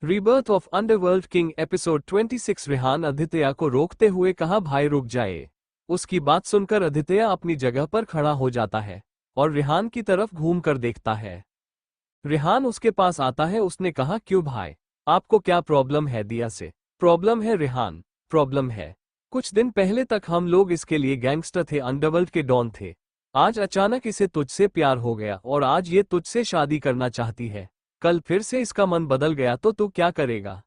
Rebirth of underworld king episode 26। Rehan Aditya को रोकते हुए कहा, भाई रुक जाए। उसकी बात सुनकर आदित्य अपनी जगह पर खड़ा हो जाता है और रेहान की तरफ घूम कर देखता है। रेहान उसके पास आता है। उसने कहा, क्यों भाई, आपको क्या प्रॉब्लम है दिया से? प्रॉब्लम है रेहान, प्रॉब्लम है। कुछ दिन पहले तक हम लोग इसके लिए गैंगस्टर थे, अंडरवर्ल्ड के डॉन थे। आज अचानक इसे तुझसे प्यार हो गया और आज ये तुझसे शादी करना चाहती है। कल फिर से इसका मन बदल गया तो तू क्या करेगा?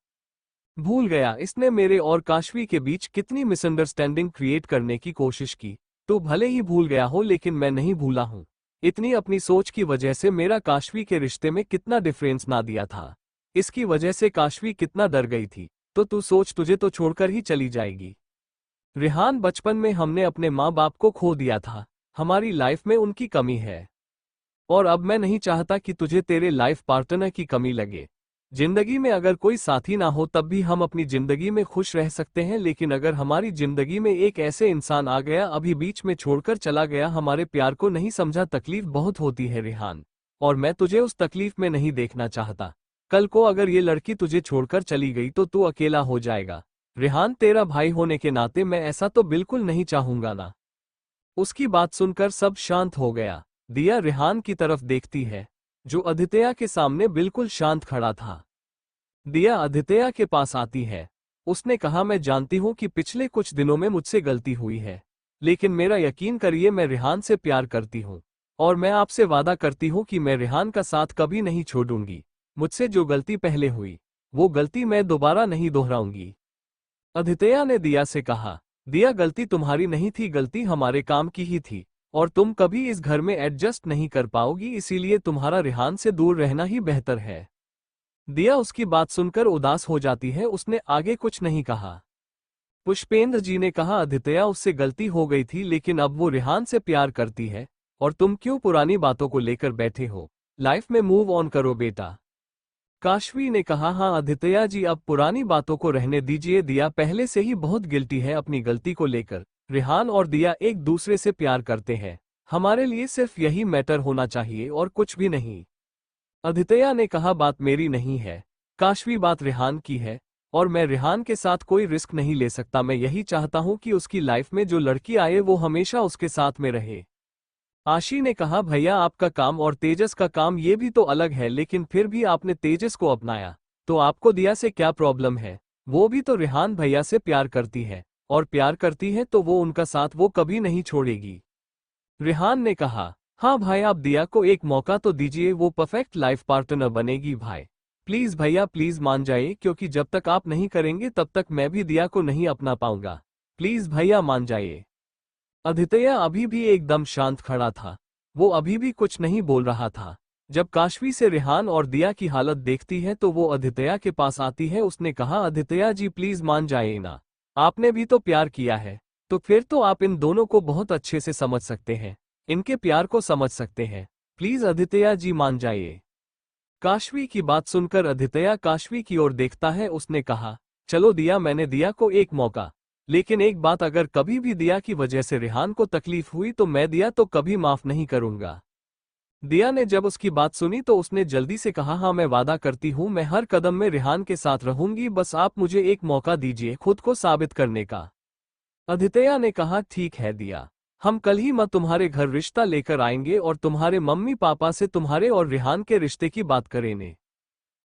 भूल गया इसने मेरे और काशवी के बीच कितनी मिसअंडरस्टैंडिंग क्रिएट करने की कोशिश की। तू भले ही भूल गया हो लेकिन मैं नहीं भूला हूं। इतनी अपनी सोच की वजह से मेरा काशवी के रिश्ते में कितना डिफरेंस ना दिया था। इसकी वजह से काशवी कितना डर गई थी। तो तू सोच, तुझे तो छोड़कर ही चली जाएगी। रेहान, बचपन में हमने अपने माँ बाप को खो दिया था। हमारी लाइफ में उनकी कमी है और अब मैं नहीं चाहता कि तुझे तेरे लाइफ पार्टनर की कमी लगे। जिंदगी में अगर कोई साथी ना हो तब भी हम अपनी जिंदगी में खुश रह सकते हैं, लेकिन अगर हमारी जिंदगी में एक ऐसे इंसान आ गया, अभी बीच में छोड़कर चला गया, हमारे प्यार को नहीं समझा, तकलीफ बहुत होती है रेहान। और मैं तुझे उस तकलीफ में नहीं देखना चाहता। कल को अगर ये लड़की तुझे छोड़कर चली गई तो तू अकेला हो जाएगा। रेहान, तेरा भाई होने के नाते मैं ऐसा तो बिल्कुल नहीं चाहूंगा ना। उसकी बात सुनकर सब शांत हो गया। दिया रेहान की तरफ देखती है, जो आदित्य के सामने बिल्कुल शांत खड़ा था। दिया आदित्य के पास आती है। उसने कहा, मैं जानती हूं कि पिछले कुछ दिनों में मुझसे गलती हुई है, लेकिन मेरा यकीन करिए, मैं रेहान से प्यार करती हूं और मैं आपसे वादा करती हूं कि मैं रेहान का साथ कभी नहीं छोड़ूंगी। मुझसे जो गलती पहले हुई वो गलती मैं दोबारा नहीं दोहराऊंगी। आदित्य ने दिया से कहा, दिया, गलती तुम्हारी नहीं थी, गलती हमारे काम की ही थी और तुम कभी इस घर में एडजस्ट नहीं कर पाओगी, इसीलिए तुम्हारा रेहान से दूर रहना ही बेहतर है। दिया उसकी बात सुनकर उदास हो जाती है। उसने आगे कुछ नहीं कहा। पुष्पेंद्र जी ने कहा, आदित्य, उससे गलती हो गई थी लेकिन अब वो रेहान से प्यार करती है और तुम क्यों पुरानी बातों को लेकर बैठे हो? लाइफ में मूव ऑन करो बेटा। काशवी ने कहा, हाँ आदित्य जी, अब पुरानी बातों को रहने दीजिए। दिया पहले से ही बहुत गिल्टी है अपनी गलती को लेकर। रेहान और दिया एक दूसरे से प्यार करते हैं। हमारे लिए सिर्फ यही मैटर होना चाहिए और कुछ भी नहीं। आदित्य ने कहा, बात मेरी नहीं है काशवी, बात रेहान की है और मैं रेहान के साथ कोई रिस्क नहीं ले सकता। मैं यही चाहता हूं कि उसकी लाइफ में जो लड़की आए वो हमेशा उसके साथ में रहे। आशी ने कहा, भैया आपका काम और तेजस का काम ये भी तो अलग है, लेकिन फिर भी आपने तेजस को अपनाया, तो आपको दिया से क्या प्रॉब्लम है? वो भी तो रेहान भैया से प्यार करती है और प्यार करती है तो वो उनका साथ वो कभी नहीं छोड़ेगी। रेहान ने कहा, हाँ भाई, आप दिया को एक मौका तो दीजिए, वो परफेक्ट लाइफ पार्टनर बनेगी। भाई प्लीज भैया, प्लीज मान जाइए, क्योंकि जब तक आप नहीं करेंगे तब तक मैं भी दिया को नहीं अपना पाऊंगा। प्लीज भैया मान जाइए। आदित्य अभी भी एकदम शांत खड़ा था। वो अभी भी कुछ नहीं बोल रहा था। जब काशवी से रेहान और दिया की हालत देखती है तो वो आदित्य के पास आती है। उसने कहा, आदित्य जी प्लीज मान जाइए ना, आपने भी तो प्यार किया है, तो फिर तो आप इन दोनों को बहुत अच्छे से समझ सकते हैं, इनके प्यार को समझ सकते हैं। प्लीज आदित्य जी मान जाइए। काशवी की बात सुनकर आदित्य काशवी की ओर देखता है। उसने कहा, चलो दिया, मैंने दिया को एक मौका, लेकिन एक बात, अगर कभी भी दिया की वजह से रेहान को तकलीफ हुई तो मैं दिया तो कभी माफ नहीं करूंगा। दिया ने जब उसकी बात सुनी तो उसने जल्दी से कहा, हाँ मैं वादा करती हूँ, मैं हर कदम में रेहान के साथ रहूंगी, बस आप मुझे एक मौका दीजिए खुद को साबित करने का। आदित्य ने कहा, ठीक है दिया, हम कल ही तुम्हारे घर रिश्ता लेकर आएंगे और तुम्हारे मम्मी पापा से तुम्हारे और रेहान के रिश्ते की बात करेंगे।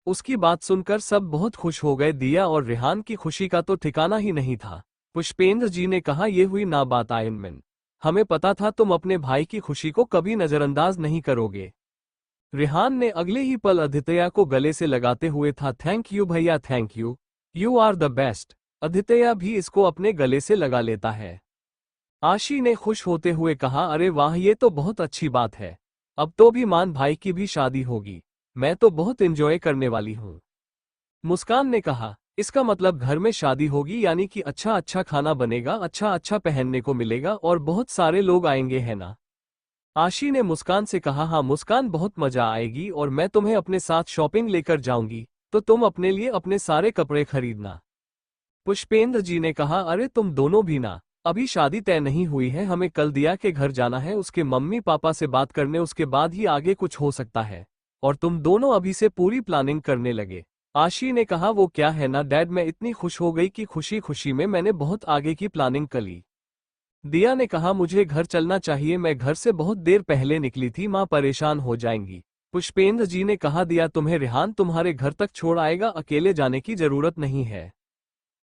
उसकी बात सुनकर सब बहुत खुश हो गए। दिया और रेहान की खुशी का तो ठिकाना ही नहीं था। पुष्पेंद्र जी ने कहा, ये हुई ना बात आयनमैन, हमें पता था तुम अपने भाई की खुशी को कभी नजरअंदाज नहीं करोगे। रेहान ने अगले ही पल आदित्य को गले से लगाते हुए था, थैंक यू भैया, thank you, you are the best. Aditya भी इसको अपने गले से लगा लेता है। आशी ने खुश होते हुए कहा, अरे वाह, ये तो बहुत अच्छी बात है, अब तो भी मान भाई की भी शादी होगी, मैं तो बहुत एंजॉय करने वाली हूँ। मुस्कान ने कहा, इसका मतलब घर में शादी होगी, यानी कि अच्छा अच्छा खाना बनेगा, अच्छा अच्छा पहनने को मिलेगा और बहुत सारे लोग आएंगे, है ना? आशी ने मुस्कान से कहा, हाँ मुस्कान, बहुत मजा आएगी और मैं तुम्हें अपने साथ शॉपिंग लेकर जाऊंगी, तो तुम अपने लिए अपने सारे कपड़े खरीदना। पुष्पेंद्र जी ने कहा, अरे तुम दोनों भी ना, अभी शादी तय नहीं हुई है, हमें कल दिया के घर जाना है, उसके मम्मी पापा से बात करने, उसके बाद ही आगे कुछ हो सकता है, और तुम दोनों अभी से पूरी प्लानिंग करने लगे। आशी ने कहा वो क्या है ना डैड, मैं इतनी खुश हो गई कि खुशी खुशी में मैंने बहुत आगे की प्लानिंग कर ली। दिया ने कहा मुझे घर चलना चाहिए, मैं घर से बहुत देर पहले निकली थी, माँ परेशान हो जाएंगी। पुष्पेंद्र जी ने कहा दिया तुम्हें रिहान तुम्हारे घर तक छोड़ आएगा, अकेले जाने की जरूरत नहीं है।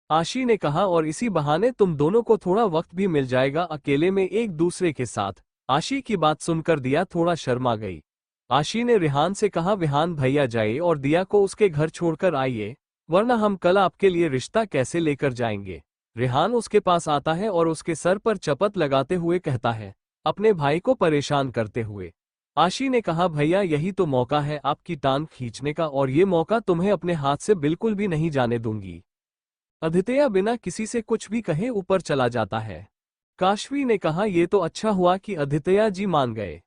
आशी ने कहा और इसी बहाने तुम दोनों को थोड़ा वक्त भी मिल जाएगा अकेले में एक दूसरे के साथ। आशी की बात सुनकर दिया थोड़ा शर्मा गई। आशी ने रिहान से कहा विहान भैया जाइए और दिया को उसके घर छोड़कर आइए, वरना हम कल आपके लिए रिश्ता कैसे लेकर जाएंगे। रिहान उसके पास आता है और उसके सर पर चपत लगाते हुए कहता है, अपने भाई को परेशान करते हुए। आशी ने कहा भैया यही तो मौका है आपकी टांग खींचने का, और ये मौका तुम्हें अपने हाथ से बिल्कुल भी नहीं जाने दूंगी। अदित्य बिना किसी से कुछ भी कहे ऊपर चला जाता है। काशवी ने कहा ये तो अच्छा हुआ कि अदित्य जी मान गए।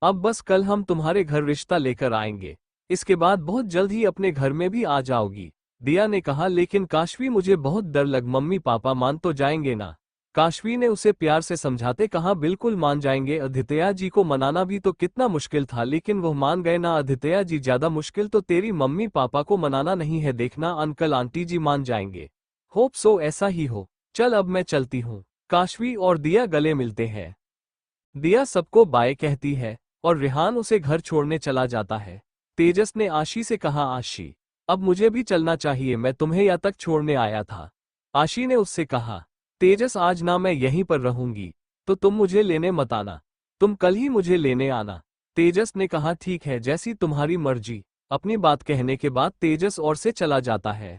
अब बस कल हम तुम्हारे घर रिश्ता लेकर आएंगे, इसके बाद बहुत जल्द ही अपने घर में भी आ जाओगी। दिया ने कहा लेकिन काशवी मुझे बहुत डर लग, मम्मी पापा मान तो जाएंगे ना। काशवी ने उसे प्यार से समझाते कहा बिल्कुल मान जाएंगे, अदित्य जी को मनाना भी तो कितना मुश्किल था लेकिन वो मान गए ना। अदित्य जी ज्यादा मुश्किल तो तेरी मम्मी पापा को मनाना नहीं है, देखना अंकल आंटी जी मान जाएंगे। होप सो ऐसा ही हो। चल अब मैं चलती हूँ। काशवी और दिया गले मिलते हैं। दिया सबको बाय कहती है और रिहान उसे घर छोड़ने चला जाता है। तेजस ने आशी से कहा आशी अब मुझे भी चलना चाहिए, मैं तुम्हें यहाँ तक छोड़ने आया था। आशी ने उससे कहा तेजस आज ना मैं यहीं पर रहूंगी, तो तुम मुझे लेने मत आना, तुम कल ही मुझे लेने आना। तेजस ने कहा ठीक है जैसी तुम्हारी मर्जी। अपनी बात कहने के बाद तेजस और से चला जाता है।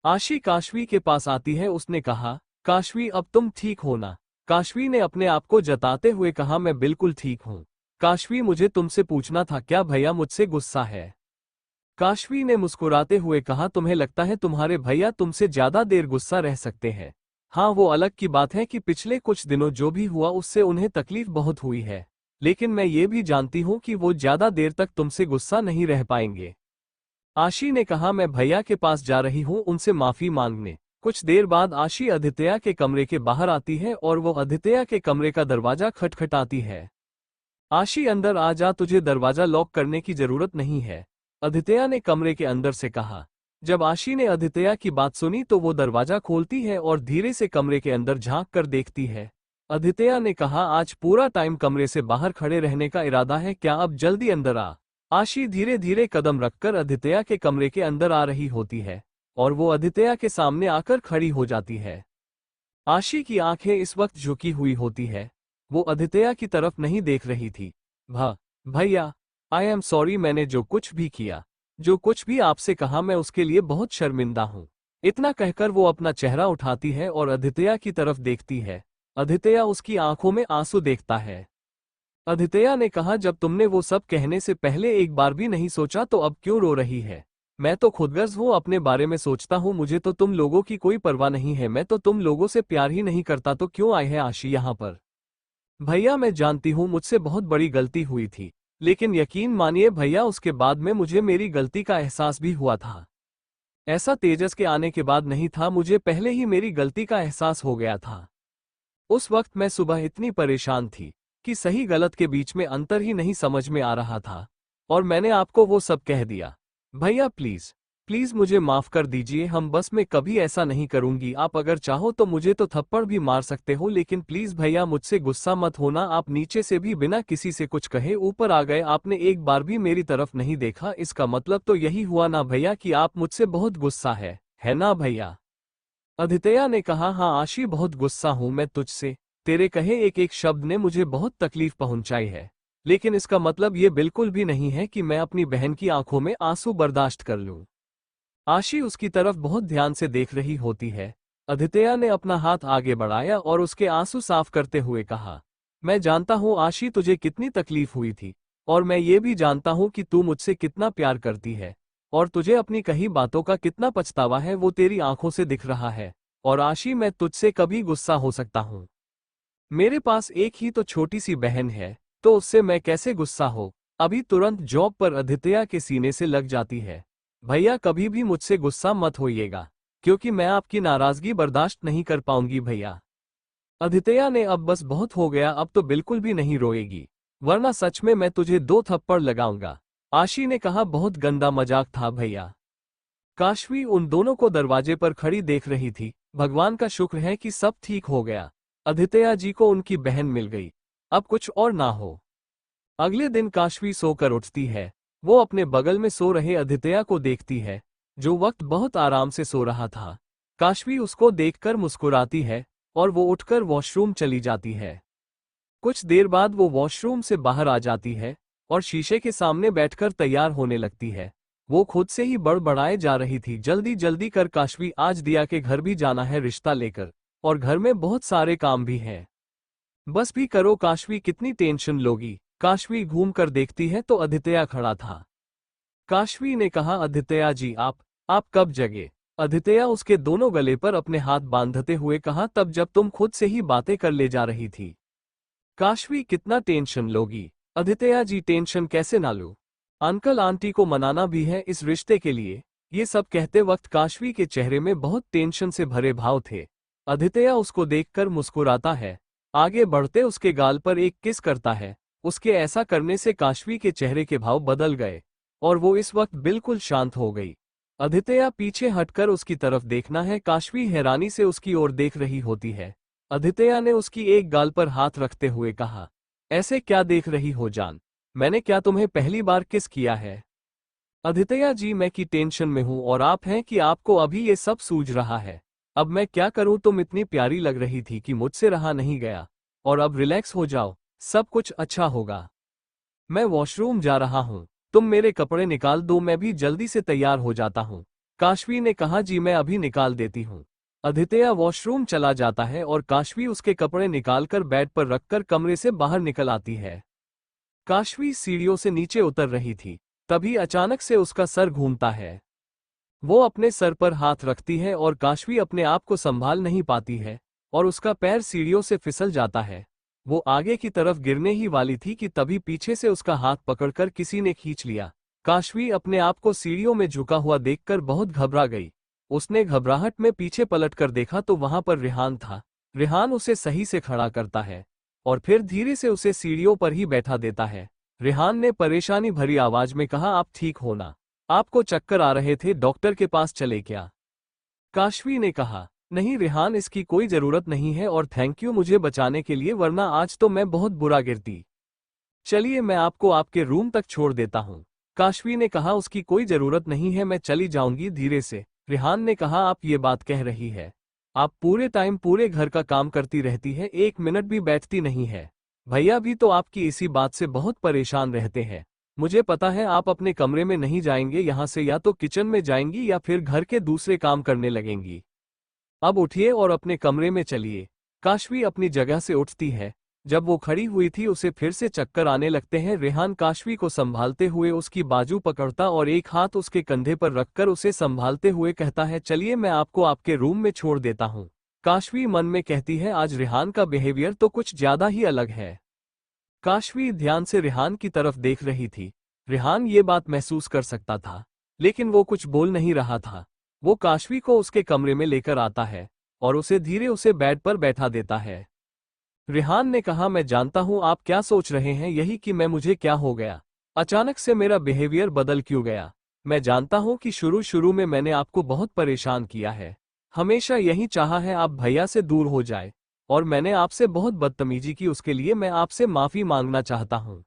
आशी काशवी के पास आती है, उसने कहा काशवी अब तुम ठीक हो ना। काशवी ने अपने आप को जताते हुए कहा मैं बिल्कुल ठीक हूँ। काशवी मुझे तुमसे पूछना था क्या भैया मुझसे गुस्सा है। काशवी ने मुस्कुराते हुए कहा तुम्हें लगता है तुम्हारे भैया तुमसे ज्यादा देर गुस्सा रह सकते हैं। हाँ वो अलग की बात है कि पिछले कुछ दिनों जो भी हुआ उससे उन्हें तकलीफ बहुत हुई है, लेकिन मैं ये भी जानती हूँ कि वो ज्यादा देर तक तुमसे गुस्सा नहीं रह पाएंगे। आशी ने कहा मैं भैया के पास जा रही हूँ उनसे माफी मांगने। कुछ देर बाद आशी अदित्य के कमरे के बाहर आती है और वो अदित्य के कमरे का दरवाजा खटखटाती है। आशी अंदर आ जा, तुझे दरवाजा लॉक करने की जरूरत नहीं है, अदित्य ने कमरे के अंदर से कहा। जब आशी ने अदित्य की बात सुनी तो वो दरवाजा खोलती है और धीरे से कमरे के अंदर झांक कर देखती है। अदित्य ने कहा आज पूरा टाइम कमरे से बाहर खड़े रहने का इरादा है क्या, अब जल्दी अंदर आ। आशी धीरे धीरे कदम रखकर अदित्य के कमरे के अंदर आ रही होती है और वो अदित्य के सामने आकर खड़ी हो जाती है। आशी की आंखें इस वक्त झुकी हुई होती है, वो अदित्य की तरफ नहीं देख रही थी। भैया आई एम सॉरी, मैंने जो कुछ भी किया, जो कुछ भी आपसे कहा मैं उसके लिए बहुत शर्मिंदा हूँ। इतना कहकर वो अपना चेहरा उठाती है और अदित्य की तरफ देखती है। अदित्य उसकी आंखों में आंसू देखता है। अदित्य ने कहा जब तुमने वो सब कहने से पहले एक बार भी नहीं सोचा तो अब क्यों रो रही है। मैं तो खुदगर्ज हूँ, अपने बारे में सोचता हूँ, मुझे तो तुम लोगों की कोई परवाह नहीं है, मैं तो तुम लोगों से प्यार ही नहीं करता तो क्यों आए हैं आशी यहाँ पर। भैया मैं जानती हूँ मुझसे बहुत बड़ी गलती हुई थी, लेकिन यकीन मानिए भैया उसके बाद में मुझे मेरी गलती का एहसास भी हुआ था। ऐसा तेजस के आने के बाद नहीं था, मुझे पहले ही मेरी गलती का एहसास हो गया था। उस वक्त मैं सुबह इतनी परेशान थी कि सही गलत के बीच में अंतर ही नहीं समझ में आ रहा था, और मैंने आपको वो सब कह दिया। भैया प्लीज प्लीज मुझे माफ कर दीजिए, हम बस मैं कभी ऐसा नहीं करूंगी। आप अगर चाहो तो मुझे तो थप्पड़ भी मार सकते हो, लेकिन प्लीज भैया मुझसे गुस्सा मत होना। आप नीचे से भी बिना किसी से कुछ कहे ऊपर आ गए, आपने एक बार भी मेरी तरफ नहीं देखा, इसका मतलब तो यही हुआ ना भैया कि आप मुझसे बहुत गुस्सा है ना भैया। अदित्य ने कहा हाँ आशी बहुत गुस्सा हूं मैं तुझसे, तेरे कहे एक एक शब्द ने मुझे बहुत तकलीफ पहुंचाई है, लेकिन इसका मतलब ये बिल्कुल भी नहीं है कि मैं अपनी बहन की आंखों में आंसू बर्दाश्त कर लूं। आशी उसकी तरफ बहुत ध्यान से देख रही होती है। अदित्य ने अपना हाथ आगे बढ़ाया और उसके आंसू साफ करते हुए कहा मैं जानता हूं आशी तुझे कितनी तकलीफ हुई थी, और मैं ये भी जानता हूं कि तू मुझसे कितना प्यार करती है, और तुझे अपनी कही बातों का कितना पछतावा है वो तेरी आंखों से दिख रहा है। और आशी मैं तुझसे कभी गुस्सा हो सकता हूं, मेरे पास एक ही तो छोटी सी बहन है, तो उससे मैं कैसे गुस्सा हो। अभी तुरंत जॉब पर अदित्य के सीने से लग जाती है। भैया कभी भी मुझसे गुस्सा मत होइएगा, क्योंकि मैं आपकी नाराजगी बर्दाश्त नहीं कर पाऊंगी भैया। अदित्य ने अब बस बहुत हो गया, अब तो बिल्कुल भी नहीं रोएगी, वरना सच में मैं तुझे 2 थप्पड़ लगाऊंगा। आशी ने कहा बहुत गंदा मजाक था भैया। काशवी उन दोनों को दरवाजे पर खड़ी देख रही थी। भगवान का शुक्र है कि सब ठीक हो गया। आदित्य जी को उनकी बहन मिल गई, अब कुछ और ना हो। अगले दिन काशवी सोकर उठती है। वो अपने बगल में सो रहे आदित्य को देखती है, जो वक्त बहुत आराम से सो रहा था। काशवी उसको देखकर मुस्कुराती है और वो उठकर वॉशरूम चली जाती है। कुछ देर बाद वो वॉशरूम से बाहर आ जाती है और शीशे के सामने बैठकर तैयार होने लगती है। वो खुद से ही बड़बड़ाए जा रही थी, जल्दी जल्दी कर काशवी, आज दिया के घर भी जाना है रिश्ता लेकर, और घर में बहुत सारे काम भी हैं। बस भी करो काशवी, कितनी टेंशन लोगी। काशवी घूम कर देखती है तो आदित्य खड़ा था। काशवी ने कहा, आदित्य जी आप कब जगे? आदित्य उसके दोनों गले पर अपने हाथ बांधते हुए कहा, तब जब तुम खुद से ही बातें कर ले जा रही थी। काशवी, कितना टेंशन लोगी? आदित्य जी, टेंशन कैसे ना लूं? अंकल आंटी को मनाना भी है इस रिश्ते के लिए। ये सब कहते वक्त काशवी के चेहरे में बहुत टेंशन से भरे भाव थे। आदित्य उसको देखकर मुस्कुराता है, आगे बढ़ते उसके गाल पर एक किस करता है। उसके ऐसा करने से काशवी के चेहरे के भाव बदल गए और वो इस वक्त बिल्कुल शांत हो गई। आदित्य पीछे हटकर उसकी तरफ देखना है। काशवी हैरानी से उसकी ओर देख रही होती है। आदित्य ने उसकी एक गाल पर हाथ रखते हुए कहा, ऐसे क्या देख रही हो जान? मैंने क्या तुम्हें पहली बार किस किया है? आदित्य जी, मैं की टेंशन में हूं और आप हैं कि आपको अभी ये सब सूझ रहा है। अब मैं क्या करूं? तुम इतनी प्यारी लग रही थी कि मुझसे रहा नहीं गया। और अब रिलैक्स हो जाओ, सब कुछ अच्छा होगा। मैं वॉशरूम जा रहा हूं, तुम मेरे कपड़े निकाल दो, मैं भी जल्दी से तैयार हो जाता हूं। काशवी ने कहा, जी मैं अभी निकाल देती हूं। आदित्य वॉशरूम चला जाता है और काशवी उसके कपड़े निकालकर बेड पर रखकर कमरे से बाहर निकल आती है। काशवी सीढ़ियों से नीचे उतर रही थी, तभी अचानक से उसका सर घूमता है। वो अपने सर पर हाथ रखती है और काशवी अपने आप को संभाल नहीं पाती है और उसका पैर सीढ़ियों से फिसल जाता है। वो आगे की तरफ गिरने ही वाली थी कि तभी पीछे से उसका हाथ पकड़कर किसी ने खींच लिया। काशवी अपने आप को सीढ़ियों में झुका हुआ देखकर बहुत घबरा गई। उसने घबराहट में पीछे पलटकर देखा तो वहां पर रेहान था। रेहान उसे सही से खड़ा करता है और फिर धीरे से उसे सीढ़ियों पर ही बैठा देता है। रेहान ने परेशानी भरी आवाज में कहा, आप ठीक हो ना? आपको चक्कर आ रहे थे, डॉक्टर के पास चले क्या? काशवी ने कहा, नहीं रेहान, इसकी कोई जरूरत नहीं है और थैंक यू मुझे बचाने के लिए, वरना आज तो मैं बहुत बुरा गिरती। चलिए मैं आपको आपके रूम तक छोड़ देता हूँ। काशवी ने कहा, उसकी कोई जरूरत नहीं है, मैं चली जाऊंगी धीरे से। रेहान ने कहा, आप ये बात कह रही है? आप पूरे टाइम पूरे घर का काम करती रहती है, एक मिनट भी बैठती नहीं है। भैया भी तो आपकी इसी बात से बहुत परेशान रहते हैं। मुझे पता है आप अपने कमरे में नहीं जाएंगे यहाँ से, या तो किचन में जाएंगी या फिर घर के दूसरे काम करने लगेंगी। अब उठिए और अपने कमरे में चलिए। काशवी अपनी जगह से उठती है। जब वो खड़ी हुई थी उसे फिर से चक्कर आने लगते हैं। रेहान काशवी को संभालते हुए उसकी बाजू पकड़ता और एक हाथ उसके कंधे पर रखकर उसे संभालते हुए कहता है, चलिए मैं आपको आपके रूम में छोड़ देता हूँ। काशवी मन में कहती है, आज रेहान का बिहेवियर तो कुछ ज्यादा ही अलग है। काशवी ध्यान से रेहान की तरफ देख रही थी। रेहान ये बात महसूस कर सकता था, लेकिन वो कुछ बोल नहीं रहा था। वो काशवी को उसके कमरे में लेकर आता है और उसे धीरे उसे बेड पर बैठा देता है। रेहान ने कहा, मैं जानता हूं आप क्या सोच रहे हैं, यही कि मुझे क्या हो गया, अचानक से मेरा बिहेवियर बदल क्यों गया। मैं जानता हूं कि शुरू शुरू में मैंने आपको बहुत परेशान किया है, हमेशा यही चाहा है आप भैया से दूर हो जाए, और मैंने आपसे बहुत बदतमीजी की, उसके लिए मैं आपसे माफी मांगना चाहता हूं।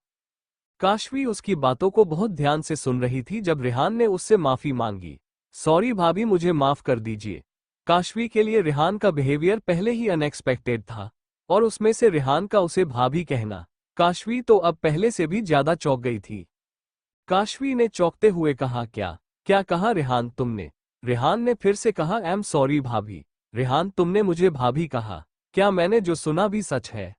काशवी उसकी बातों को बहुत ध्यान से सुन रही थी जब रेहान ने उससे माफी मांगी। सॉरी भाभी, मुझे माफ कर दीजिए। काशवी के लिए रेहान का बिहेवियर पहले ही अनएक्सपेक्टेड था, और उसमें से रेहान का उसे भाभी कहना। काशवी तो अब पहले से भी ज्यादा चौंक गई थी। काशवी ने चौंकते हुए कहा, क्या क्या कहा रेहान तुमने? रेहान ने फिर से कहा, आई एम सॉरी भाभी। रेहान, तुमने मुझे भाभी कहा, क्या मैंने जो सुना भी सच है?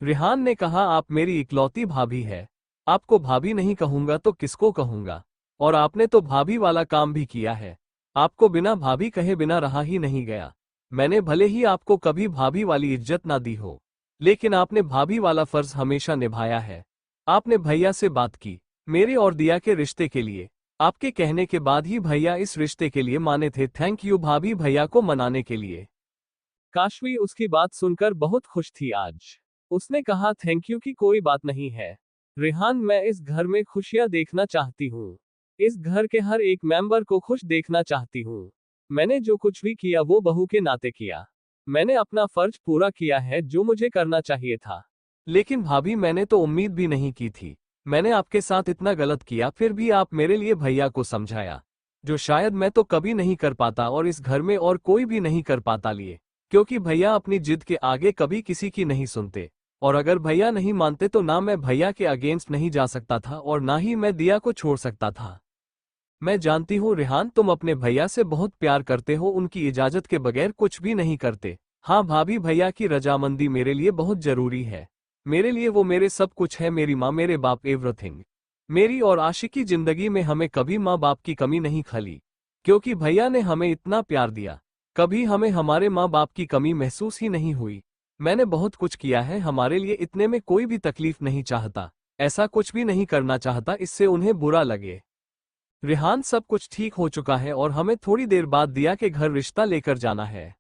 रेहान ने कहा, आप मेरी इकलौती भाभी है, आपको भाभी नहीं कहूंगा तो किसको कहूंगा? और आपने तो भाभी वाला काम भी किया है, आपको बिना भाभी कहे बिना रहा ही नहीं गया। मैंने भले ही आपको कभी भाभी वाली इज्जत ना दी हो, लेकिन आपने भाभी वाला फर्ज हमेशा निभाया है। आपने भैया से बात की मेरे और दिया के रिश्ते के लिए, आपके कहने के बाद ही भैया इस रिश्ते के लिए माने थे। थैंक यू भाभी, भैया को मनाने के लिए। काशवी उसकी बात सुनकर बहुत खुश थी आज। उसने कहा, थैंक यू की कोई बात नहीं है रेहान, मैं इस घर में खुशियां देखना चाहती हूँ। इस घर के हर एक मेंबर को खुश देखना चाहती हूँ। मैंने जो कुछ भी किया वो बहू के नाते किया। मैंने अपना फर्ज पूरा किया है जो मुझे करना चाहिए था। लेकिन भाभी, मैंने तो उम्मीद भी नहीं की थी। मैंने आपके साथ इतना गलत किया, फिर भी आप मेरे लिए भैया को समझाया, जो शायद मैं तो कभी नहीं कर पाता और इस घर में और कोई भी नहीं कर पाता लिए, क्योंकि भैया अपनी जिद के आगे कभी किसी की नहीं सुनते। और अगर भैया नहीं मानते तो ना मैं भैया के अगेंस्ट नहीं जा सकता था और ना ही मैं दिया को छोड़ सकता था। मैं जानती हूँ रेहान, तुम अपने भैया से बहुत प्यार करते हो, उनकी इजाजत के बगैर कुछ भी नहीं करते। हाँ भाभी, भैया की रजामंदी मेरे लिए बहुत जरूरी है। मेरे लिए वो मेरे सब कुछ है, मेरी माँ, मेरे बाप, एवरीथिंग। मेरी और आशिक की जिंदगी में हमें कभी माँ बाप की कमी नहीं खली, क्योंकि भैया ने हमें इतना प्यार दिया। कभी हमें हमारे माँ बाप की कमी महसूस ही नहीं हुई। मैंने बहुत कुछ किया है हमारे लिए, इतने में कोई भी तकलीफ नहीं चाहता, ऐसा कुछ भी नहीं करना चाहता इससे उन्हें बुरा लगे। रेहान, सब कुछ ठीक हो चुका है और हमें थोड़ी देर बाद दिया के घर रिश्ता लेकर जाना है।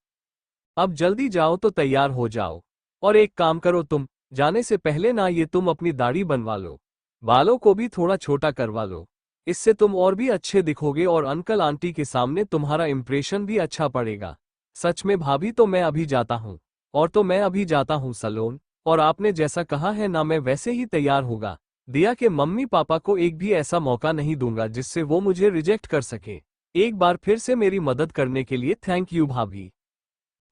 अब जल्दी जाओ तो तैयार हो जाओ। और एक काम करो, तुम जाने से पहले ना ये तुम अपनी दाढ़ी बनवा लो, बालों को भी थोड़ा छोटा करवा लो। इससे तुम और भी अच्छे दिखोगे और अंकल आंटी के सामने तुम्हारा इंप्रेशन भी अच्छा पड़ेगा। सच में भाभी, तो मैं अभी जाता हूँ। और तो मैं अभी जाता हूँ सलोन। और आपने जैसा कहा है ना, मैं वैसे ही तैयार होगा। दिया के मम्मी पापा को एक भी ऐसा मौका नहीं दूंगा जिससे वो मुझे रिजेक्ट कर सके। एक बार फिर से मेरी मदद करने के लिए थैंक यू भाभी।